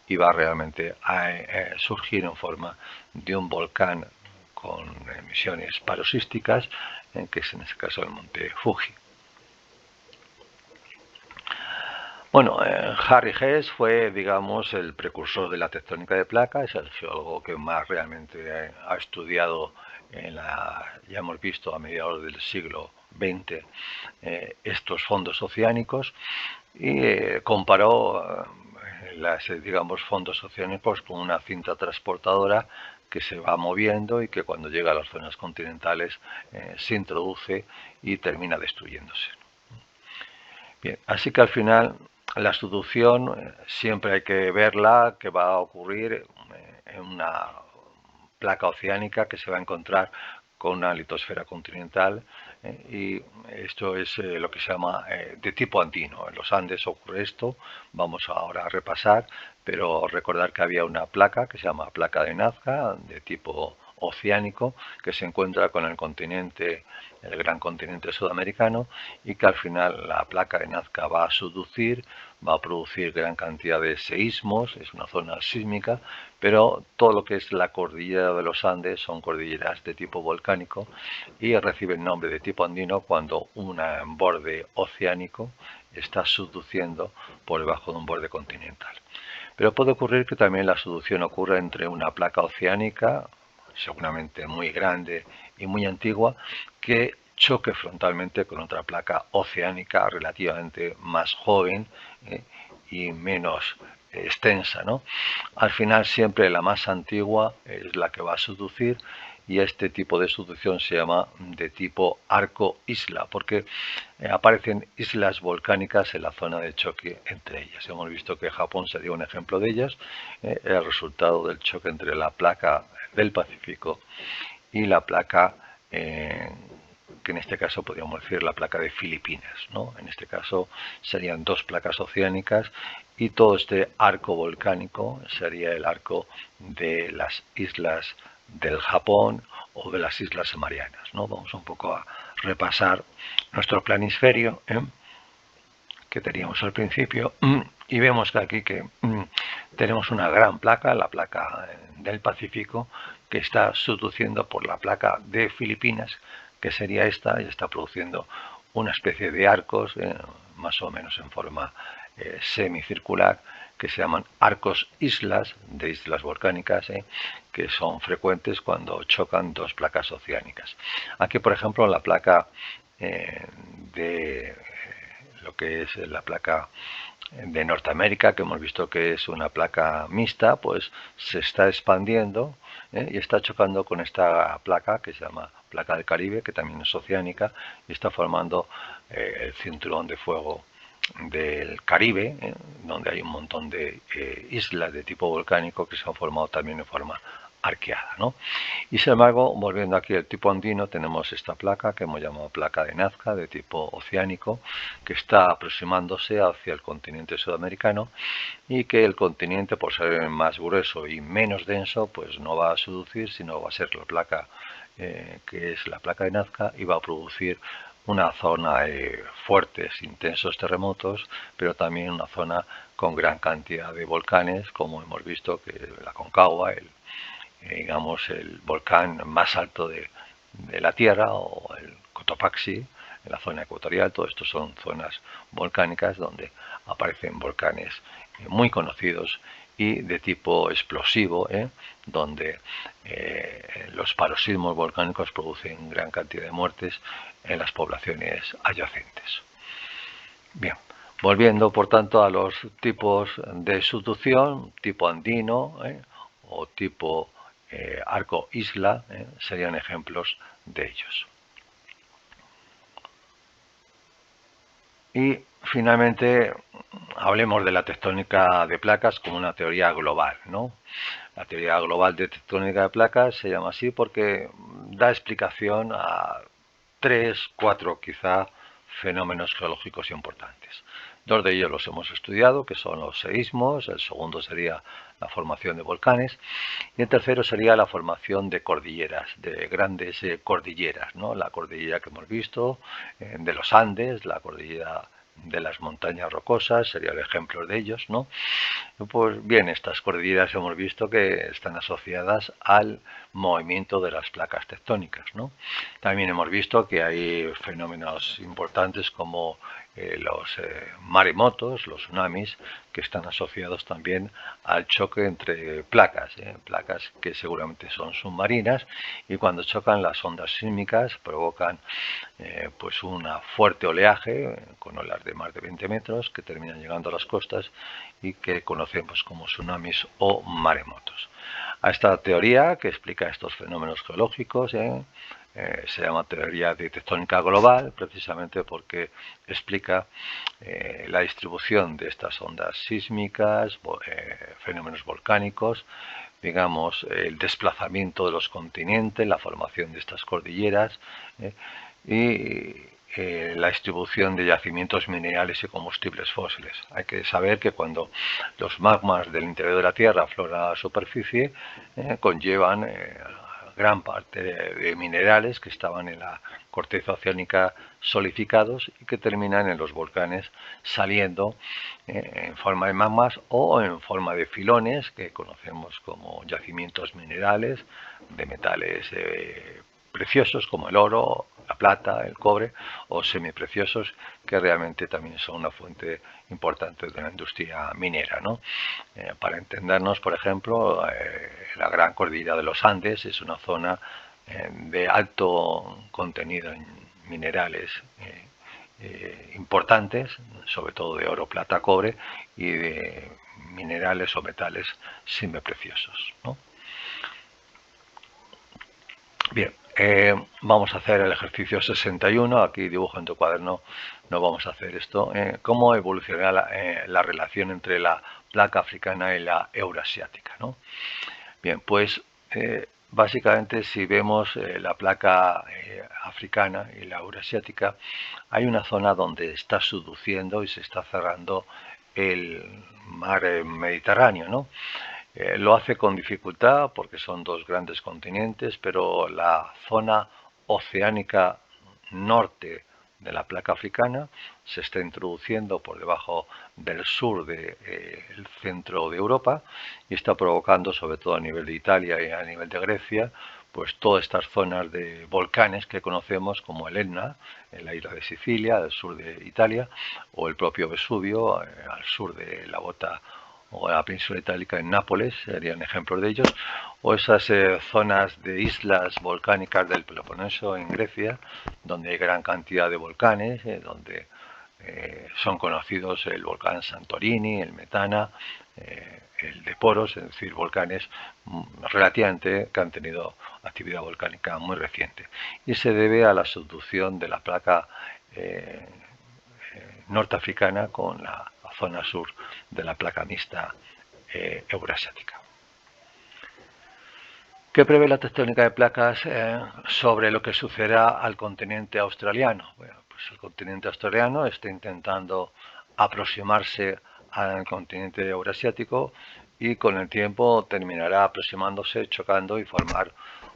y va realmente a surgir en forma de un volcán con emisiones paroxísticas, que es en este caso el monte Fuji. Bueno, Harry Hess fue, digamos, el precursor de la tectónica de placas, es el geólogo que más realmente ha estudiado ya hemos visto a mediados del siglo XX estos fondos oceánicos, y comparó fondos oceánicos con una cinta transportadora que se va moviendo y que cuando llega a las zonas continentales se introduce y termina destruyéndose. Bien, así que al final la subducción siempre hay que verla, que va a ocurrir en una placa oceánica que se va a encontrar con una litosfera continental, y esto es lo que se llama de tipo andino. En los Andes ocurre esto, vamos ahora a repasar, pero recordar que había una placa que se llama placa de Nazca, de tipo oceánico que se encuentra con el continente, el gran continente sudamericano, y que al final la placa de Nazca va a subducir, va a producir gran cantidad de seísmos, es una zona sísmica, pero todo lo que es la cordillera de los Andes son cordilleras de tipo volcánico y recibe el nombre de tipo andino cuando un borde oceánico está subduciendo por debajo de un borde continental. Pero puede ocurrir que también la subducción ocurra entre una placa oceánica, seguramente muy grande y muy antigua, que choque frontalmente con otra placa oceánica relativamente más joven y menos extensa, ¿no? Al final siempre la más antigua es la que va a subducir, y este tipo de subducción se llama de tipo arco-isla, porque aparecen islas volcánicas en la zona de choque entre ellas. Hemos visto que Japón sería un ejemplo de ellas, el resultado del choque entre la placa del Pacífico y la placa, que en este caso podríamos decir la placa de Filipinas, ¿no? En este caso serían dos placas oceánicas, y todo este arco volcánico sería el arco de las islas del Japón o de las Islas Marianas, ¿no? Vamos un poco a repasar nuestro planisferio, que teníamos al principio, y vemos que aquí que tenemos una gran placa, la placa del Pacífico, que está subduciendo por la placa de Filipinas, que sería esta, y está produciendo una especie de arcos, más o menos en forma semicircular, que se llaman arcos islas, de islas volcánicas, que son frecuentes cuando chocan dos placas oceánicas. Aquí, por ejemplo, la placa de lo que es la placa de Norteamérica, que hemos visto que es una placa mixta, pues se está expandiendo y está chocando con esta placa que se llama placa del Caribe, que también es oceánica, y está formando el cinturón de fuego del Caribe, donde hay un montón de islas de tipo volcánico que se han formado también de forma arqueada, ¿no? Y sin embargo, volviendo aquí al tipo andino, tenemos esta placa que hemos llamado placa de Nazca, de tipo oceánico, que está aproximándose hacia el continente sudamericano, y que el continente, por ser más grueso y menos denso, pues no va a subducir, sino va a ser la placa que es la placa de Nazca, y va a producir una zona de fuertes, intensos terremotos, pero también una zona con gran cantidad de volcanes, como hemos visto que la Concagua, digamos el volcán más alto de la Tierra, o el Cotopaxi en la zona ecuatorial. Todo esto son zonas volcánicas donde aparecen volcanes muy conocidos y de tipo explosivo, donde los paroxismos volcánicos producen gran cantidad de muertes en las poblaciones adyacentes. Bien, volviendo por tanto a los tipos de subducción, tipo andino o tipo arco isla, serían ejemplos de ellos. Y finalmente hablemos de la tectónica de placas como una teoría global, ¿no? La teoría global de tectónica de placas se llama así porque da explicación a 3, 4 quizá fenómenos geológicos importantes. Dos de ellos los hemos estudiado, que son los seísmos. El segundo sería la formación de volcanes, y el tercero sería la formación de cordilleras, de grandes cordilleras, ¿no? La cordillera que hemos visto de los Andes, la cordillera de las montañas rocosas, sería el ejemplo de ellos, ¿no? Pues bien, estas cordilleras hemos visto que están asociadas al movimiento de las placas tectónicas, ¿no? También hemos visto que hay fenómenos importantes como los maremotos, los tsunamis, que están asociados también al choque entre placas, placas que seguramente son submarinas, y cuando chocan las ondas sísmicas provocan pues una fuerte oleaje, con olas de más de 20 metros, que terminan llegando a las costas y que conocemos como tsunamis o maremotos. A esta teoría que explica estos fenómenos geológicos se llama teoría de tectónica global, precisamente porque explica la distribución de estas ondas sísmicas, fenómenos volcánicos, digamos, el desplazamiento de los continentes, la formación de estas cordilleras y la distribución de yacimientos minerales y combustibles fósiles. Hay que saber que cuando los magmas del interior de la Tierra afloran a la superficie, conllevan gran parte de minerales que estaban en la corteza oceánica solidificados y que terminan en los volcanes saliendo en forma de magmas o en forma de filones que conocemos como yacimientos minerales de metales preciosos como el oro, la plata, el cobre o semipreciosos que realmente también son una fuente importante de la industria minera, ¿no? Para entendernos, por ejemplo, la Gran Cordillera de los Andes es una zona de alto contenido en minerales importantes, sobre todo de oro, plata, cobre y de minerales o metales semipreciosos, ¿no? Bien, vamos a hacer el ejercicio 61, aquí dibujo en tu cuaderno, no vamos a hacer esto. ¿Cómo evolucionará la relación entre la placa africana y la eurasiática, ¿no? Bien, pues básicamente si vemos la placa africana y la eurasiática, hay una zona donde está subduciendo y se está cerrando el mar Mediterráneo, ¿no? Lo hace con dificultad porque son dos grandes continentes, pero la zona oceánica norte de la placa africana se está introduciendo por debajo del sur del centro de Europa y está provocando, sobre todo a nivel de Italia y a nivel de Grecia, pues todas estas zonas de volcanes que conocemos como el Etna, en la isla de Sicilia, al sur de Italia, o el propio Vesubio, al sur de la bota o la península itálica en Nápoles, serían ejemplos de ellos, o esas zonas de islas volcánicas del Peloponeso en Grecia, donde hay gran cantidad de volcanes, donde son conocidos el volcán Santorini, el Metana, el de Poros, es decir, volcanes relativamente que han tenido actividad volcánica muy reciente. Y se debe a la subducción de la placa norteafricana con la zona sur de la placa mixta eurasiática. ¿Qué prevé la tectónica de placas sobre lo que sucederá al continente australiano? Bueno, pues el continente australiano está intentando aproximarse al continente eurasiático y con el tiempo terminará aproximándose, chocando y formar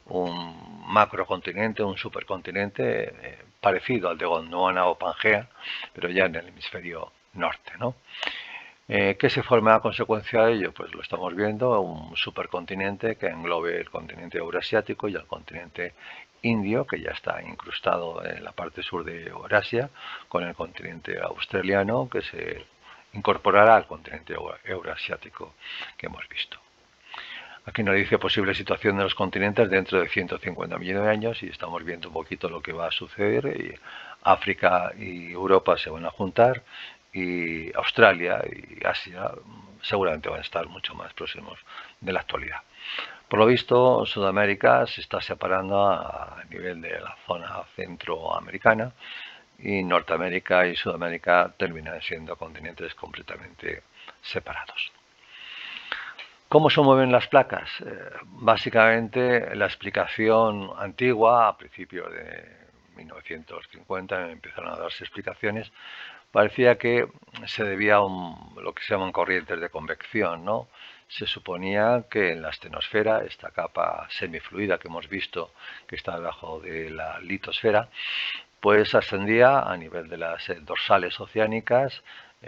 un macrocontinente, un supercontinente parecido al de Gondwana o Pangea, pero ya en el hemisferio norte, ¿no? ¿Qué se forma a consecuencia de ello? Pues lo estamos viendo, un supercontinente que englobe el continente eurasiático y el continente indio, que ya está incrustado en la parte sur de Eurasia, con el continente australiano, que se incorporará al continente eurasiático que hemos visto. Aquí nos dice posible situación de los continentes dentro de 150 millones de años y estamos viendo un poquito lo que va a suceder. Y África y Europa se van a juntar y Australia y Asia seguramente van a estar mucho más próximos de la actualidad. Por lo visto, Sudamérica se está separando a nivel de la zona centroamericana y Norteamérica y Sudamérica terminan siendo continentes completamente separados. ¿Cómo se mueven las placas? Básicamente la explicación antigua, a principios de 1950 empezaron a darse explicaciones, parecía que se debía a lo que se llaman corrientes de convección, ¿no? Se suponía que en la astenosfera, esta capa semifluida que hemos visto que está debajo de la litosfera, pues ascendía a nivel de las dorsales oceánicas,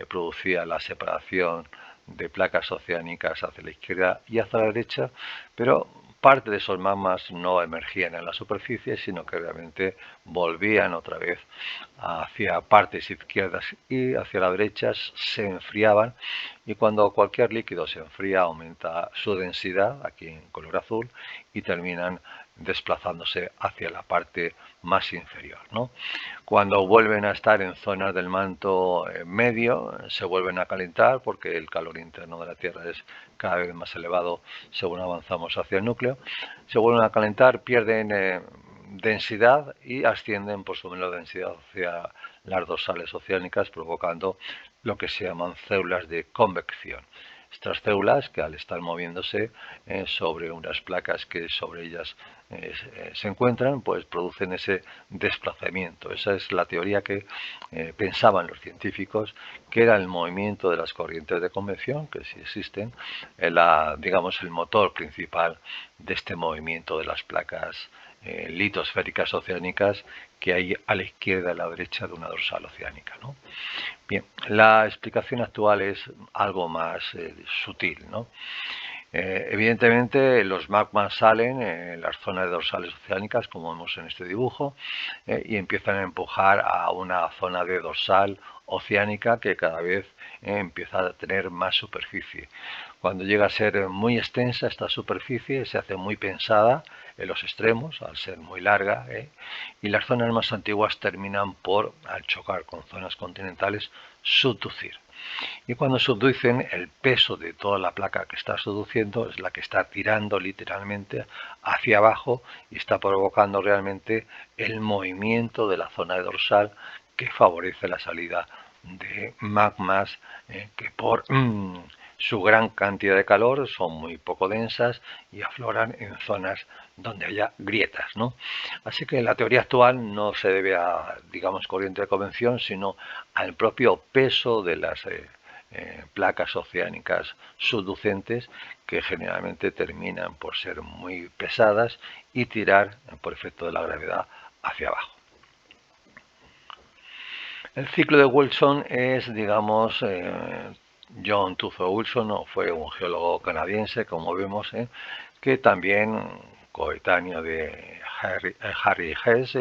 producía la separación de placas oceánicas hacia la izquierda y hacia la derecha, pero parte de esos magmas no emergían en la superficie, sino que realmente volvían otra vez hacia partes izquierdas y hacia la derecha, se enfriaban y cuando cualquier líquido se enfría aumenta su densidad, aquí en color azul, y terminan desplazándose hacia la parte más inferior, ¿no? Cuando vuelven a estar en zonas del manto medio, se vuelven a calentar porque el calor interno de la Tierra es cada vez más elevado según avanzamos hacia el núcleo. Se vuelven a calentar, pierden densidad y ascienden por su menor densidad hacia las dorsales oceánicas, provocando lo que se llaman células de convección. estas células que al estar moviéndose sobre unas placas que sobre ellas se encuentran, pues producen ese desplazamiento. Esa es la teoría que pensaban los científicos, que era el movimiento de las corrientes de convección, que sí existen, digamos el motor principal de este movimiento de las placas litosféricas oceánicas que hay a la izquierda y a la derecha de una dorsal oceánica, ¿no? Bien, la explicación actual es algo más sutil, ¿no? Evidentemente los magmas salen en las zonas dorsales oceánicas, como vemos en este dibujo, y empiezan a empujar a una zona de dorsal oceánica que cada vez empieza a tener más superficie. Cuando llega a ser muy extensa esta superficie, se hace muy pensada en los extremos, al ser muy larga, y las zonas más antiguas terminan por, al chocar con zonas continentales, subducir. Y cuando subducen, el peso de toda la placa que está subduciendo es la que está tirando literalmente hacia abajo y está provocando realmente el movimiento de la zona dorsal que favorece la salida de magmas que por su gran cantidad de calor son muy poco densas y afloran en zonas donde haya grietas, ¿no? Así que la teoría actual no se debe a, digamos, corriente de convección, sino al propio peso de las placas oceánicas subducentes, que generalmente terminan por ser muy pesadas y tirar por efecto de la gravedad hacia abajo. El ciclo de Wilson es, digamos, John Tufo Wilson fue un geólogo canadiense, como vemos, que también, coetáneo de Harry Hess,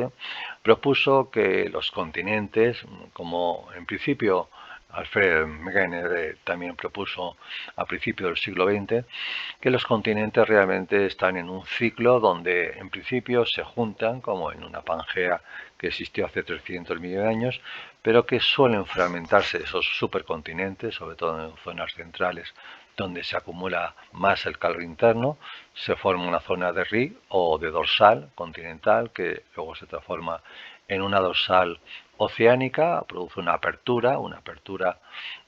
propuso que los continentes, como en principio Alfred Wegener también propuso a principios del siglo XX, que los continentes realmente están en un ciclo donde en principio se juntan, como en una Pangea que existió hace 300 millones de años, pero que suelen fragmentarse esos supercontinentes, sobre todo en zonas centrales donde se acumula más el calor interno, se forma una zona de rig o de dorsal continental que luego se transforma en una dorsal oceánica, produce una apertura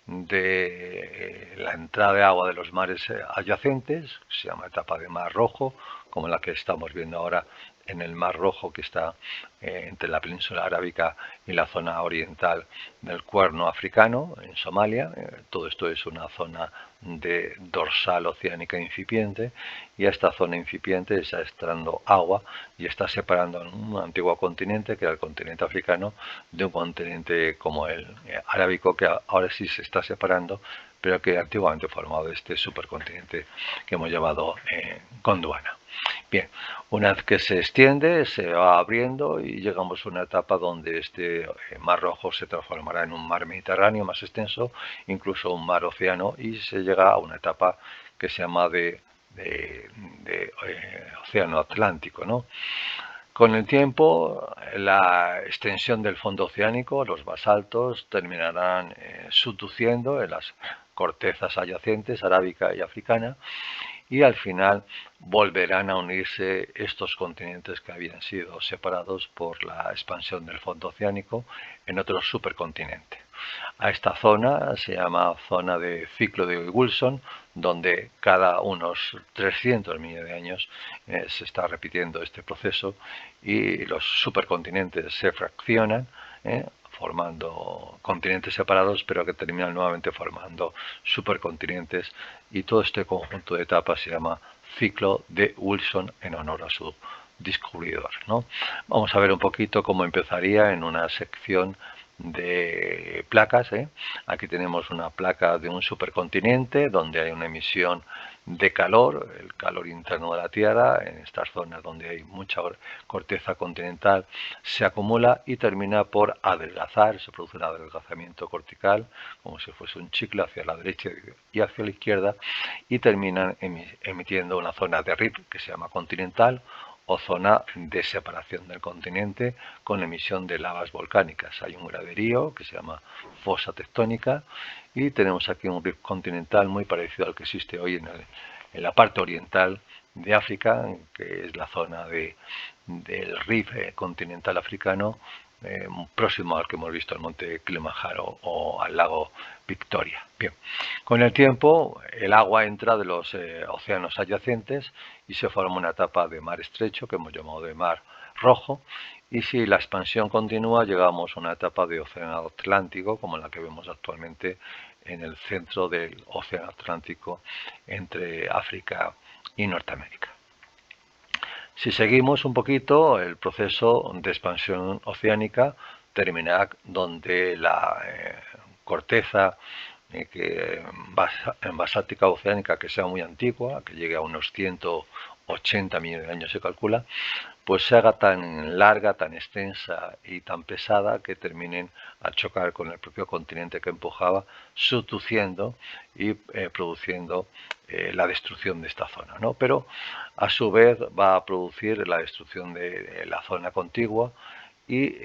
de la entrada de agua de los mares adyacentes, se llama etapa de Mar Rojo, como la que estamos viendo ahora en el Mar Rojo, que está entre la península arábica y la zona oriental del Cuerno africano, en Somalia. Todo esto es una zona de dorsal oceánica incipiente, y a esta zona incipiente está entrando agua y está separando un antiguo continente, que era el continente africano, de un continente como el arábico, que ahora sí se está separando, pero que antiguamente formaba este supercontinente que hemos llamado Gondwana. Bien, una vez que se extiende, se va abriendo y llegamos a una etapa donde este Mar Rojo se transformará en un mar Mediterráneo más extenso, incluso un mar océano, y se llega a una etapa que se llama de océano Atlántico, ¿no? Con el tiempo, la extensión del fondo oceánico, los basaltos, terminarán subduciendo en las cortezas adyacentes, arábica y africana, y al final volverán a unirse estos continentes que habían sido separados por la expansión del fondo oceánico en otro supercontinente. A esta zona se llama zona de ciclo de Wilson, donde cada unos 300 millones de años se está repitiendo este proceso y los supercontinentes se fraccionan, formando continentes separados, pero que terminan nuevamente formando supercontinentes, y todo este conjunto de etapas se llama ciclo de Wilson en honor a su descubridor, ¿no? Vamos a ver un poquito cómo empezaría en una sección de placas. Aquí tenemos una placa de un supercontinente donde hay una emisión de calor, el calor interno de la Tierra, en estas zonas donde hay mucha corteza continental se acumula y termina por adelgazar, se produce un adelgazamiento cortical, como si fuese un chicle hacia la derecha y hacia la izquierda, y terminan emitiendo una zona de rip que se llama continental, o zona de separación del continente con emisión de lavas volcánicas. Hay un graderío que se llama fosa tectónica y tenemos aquí un rift continental muy parecido al que existe hoy en la parte oriental de África, que es la zona del rift continental africano, próximo al que hemos visto, el monte Kilimanjaro o al lago Victoria. Bien, con el tiempo el agua entra de los océanos adyacentes y se forma una etapa de mar estrecho que hemos llamado de mar Rojo, y si la expansión continúa llegamos a una etapa de océano Atlántico como la que vemos actualmente en el centro del océano Atlántico entre África y Norteamérica. Si seguimos un poquito, el proceso de expansión oceánica terminará donde la corteza basática oceánica que sea muy antigua, que llegue a unos 180 millones de años se calcula, pues se haga tan larga, tan extensa y tan pesada que terminen a chocar con el propio continente que empujaba, subduciendo y produciendo la destrucción de esta zona, ¿no? Pero a su vez va a producir la destrucción de la zona contigua y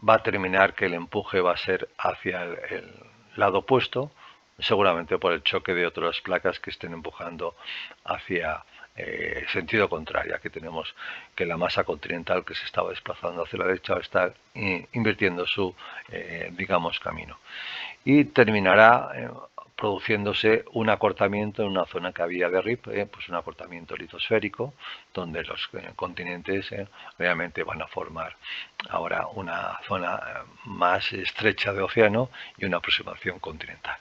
va a terminar que el empuje va a ser hacia el lado opuesto, seguramente por el choque de otras placas que estén empujando hacia sentido contrario. Aquí tenemos que la masa continental que se estaba desplazando hacia la derecha está invirtiendo su, digamos, camino. Y terminará produciéndose un acortamiento en una zona que había de RIP, pues un acortamiento litosférico, donde los continentes realmente van a formar ahora una zona más estrecha de océano y una aproximación continental.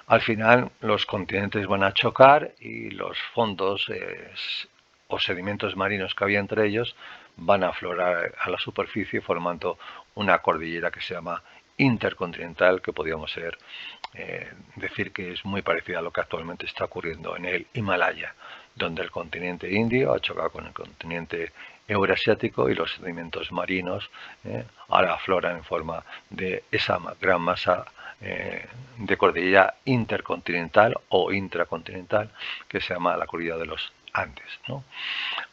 Al final los continentes van a chocar y los fondos o sedimentos marinos que había entre ellos van a aflorar a la superficie formando una cordillera que se llama intercontinental, que podríamos decir que es muy parecida a lo que actualmente está ocurriendo en el Himalaya, donde el continente indio ha chocado con el continente eurasiático y los sedimentos marinos ahora afloran en forma de esa gran masa de cordillera intercontinental o intracontinental que se llama la cordillera de los Andes, ¿no?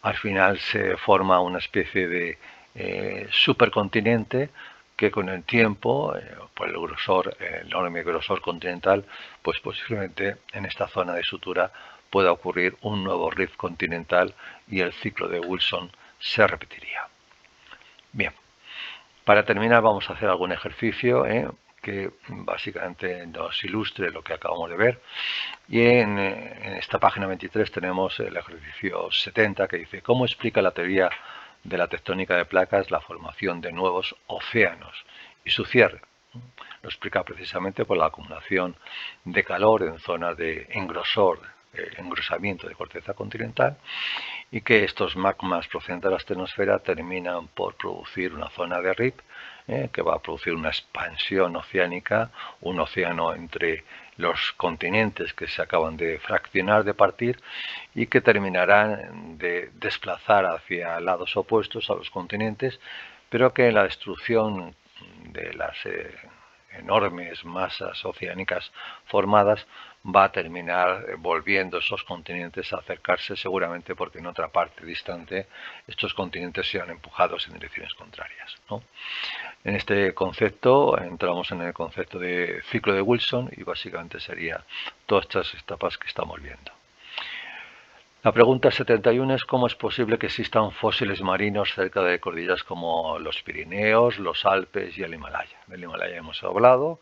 Al final se forma una especie de supercontinente que con el tiempo, por el grosor, el enorme grosor continental, pues posiblemente en esta zona de sutura pueda ocurrir un nuevo rift continental y el ciclo de Wilson se repetiría. Bien, para terminar vamos a hacer algún ejercicio que básicamente nos ilustre lo que acabamos de ver. Y en esta página 23 tenemos el ejercicio 70 que dice: ¿cómo explica la teoría de la tectónica de placas la formación de nuevos océanos y su cierre? Lo explica precisamente por la acumulación de calor en zonas de engrosamiento de corteza continental, y que estos magmas procedentes de la estenosfera terminan por producir una zona de RIP que va a producir una expansión oceánica, un océano entre los continentes que se acaban de fraccionar, de partir, y que terminarán de desplazar hacia lados opuestos a los continentes, pero que en la destrucción de las enormes masas oceánicas formadas va a terminar volviendo esos continentes a acercarse, seguramente porque en otra parte distante estos continentes sean empujados en direcciones contrarias, ¿no? En este concepto entramos en el concepto de ciclo de Wilson y básicamente sería todas estas etapas que estamos viendo. La pregunta 71 es: ¿cómo es posible que existan fósiles marinos cerca de cordilleras como los Pirineos, los Alpes y el Himalaya? Del Himalaya hemos hablado,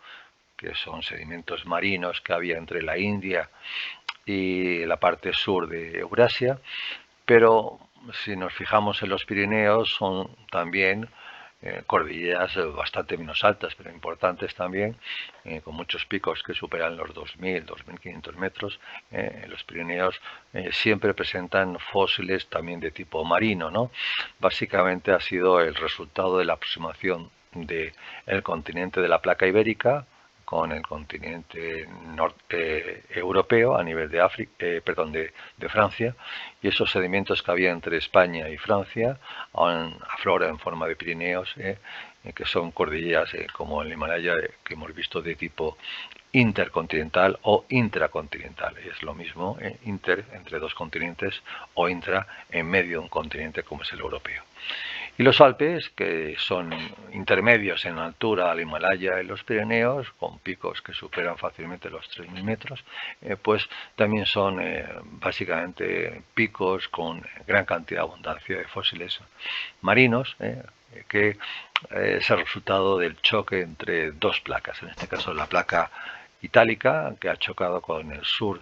que son sedimentos marinos que había entre la India y la parte sur de Eurasia, pero si nos fijamos en los Pirineos son también cordilleras bastante menos altas, pero importantes también, con muchos picos que superan los 2.000, 2.500 metros. Los Pirineos siempre presentan fósiles también de tipo marino, ¿no? Básicamente ha sido el resultado de la aproximación del continente de la placa ibérica con el continente europeo a nivel de de Francia, y esos sedimentos que había entre España y Francia afloran en forma de Pirineos, que son cordilleras como el Himalaya, que hemos visto de tipo intercontinental o intracontinental. Es lo mismo, inter entre dos continentes o intra en medio de un continente como es el europeo. Y los Alpes, que son intermedios en altura al Himalaya y los Pirineos, con picos que superan fácilmente los 3.000 metros, pues también son básicamente picos con gran cantidad de abundancia de fósiles marinos, que es el resultado del choque entre dos placas, en este caso la placa itálica, que ha chocado con el sur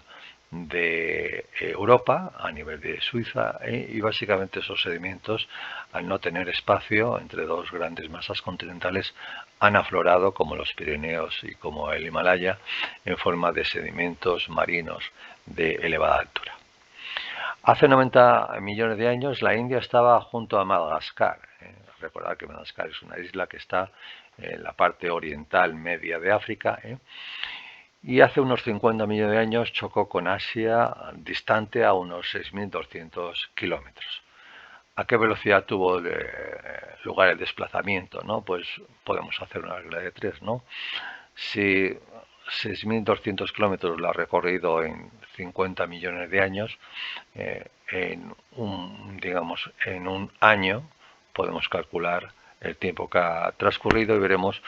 de Europa a nivel de Suiza, y básicamente esos sedimentos, al no tener espacio entre dos grandes masas continentales, han aflorado como los Pirineos y como el Himalaya en forma de sedimentos marinos de elevada altura. Hace 90 millones de años la India estaba junto a Madagascar. Recordad que Madagascar es una isla que está en la parte oriental media de África, y hace unos 50 millones de años chocó con Asia, distante a unos 6.200 kilómetros. ¿A qué velocidad tuvo lugar el desplazamiento? ¿No? Pues podemos hacer una regla de tres, ¿no? Si 6.200 kilómetros lo ha recorrido en 50 millones de años, en un año podemos calcular el tiempo que ha transcurrido y veremos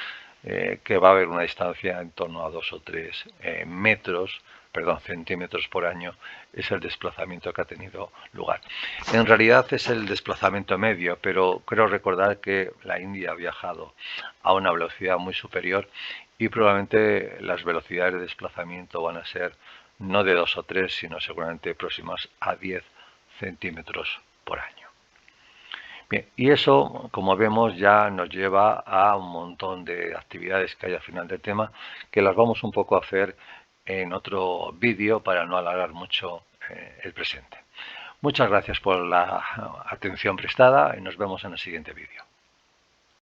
que va a haber una distancia en torno a 2 o 3 centímetros por año, es el desplazamiento que ha tenido lugar. En realidad es el desplazamiento medio, pero creo recordar que la India ha viajado a una velocidad muy superior y probablemente las velocidades de desplazamiento van a ser no de 2 o 3, sino seguramente próximas a 10 centímetros por año. Bien, y eso, como vemos, ya nos lleva a un montón de actividades que hay al final del tema, que las vamos un poco a hacer en otro vídeo para no alargar mucho el presente. Muchas gracias por la atención prestada y nos vemos en el siguiente vídeo.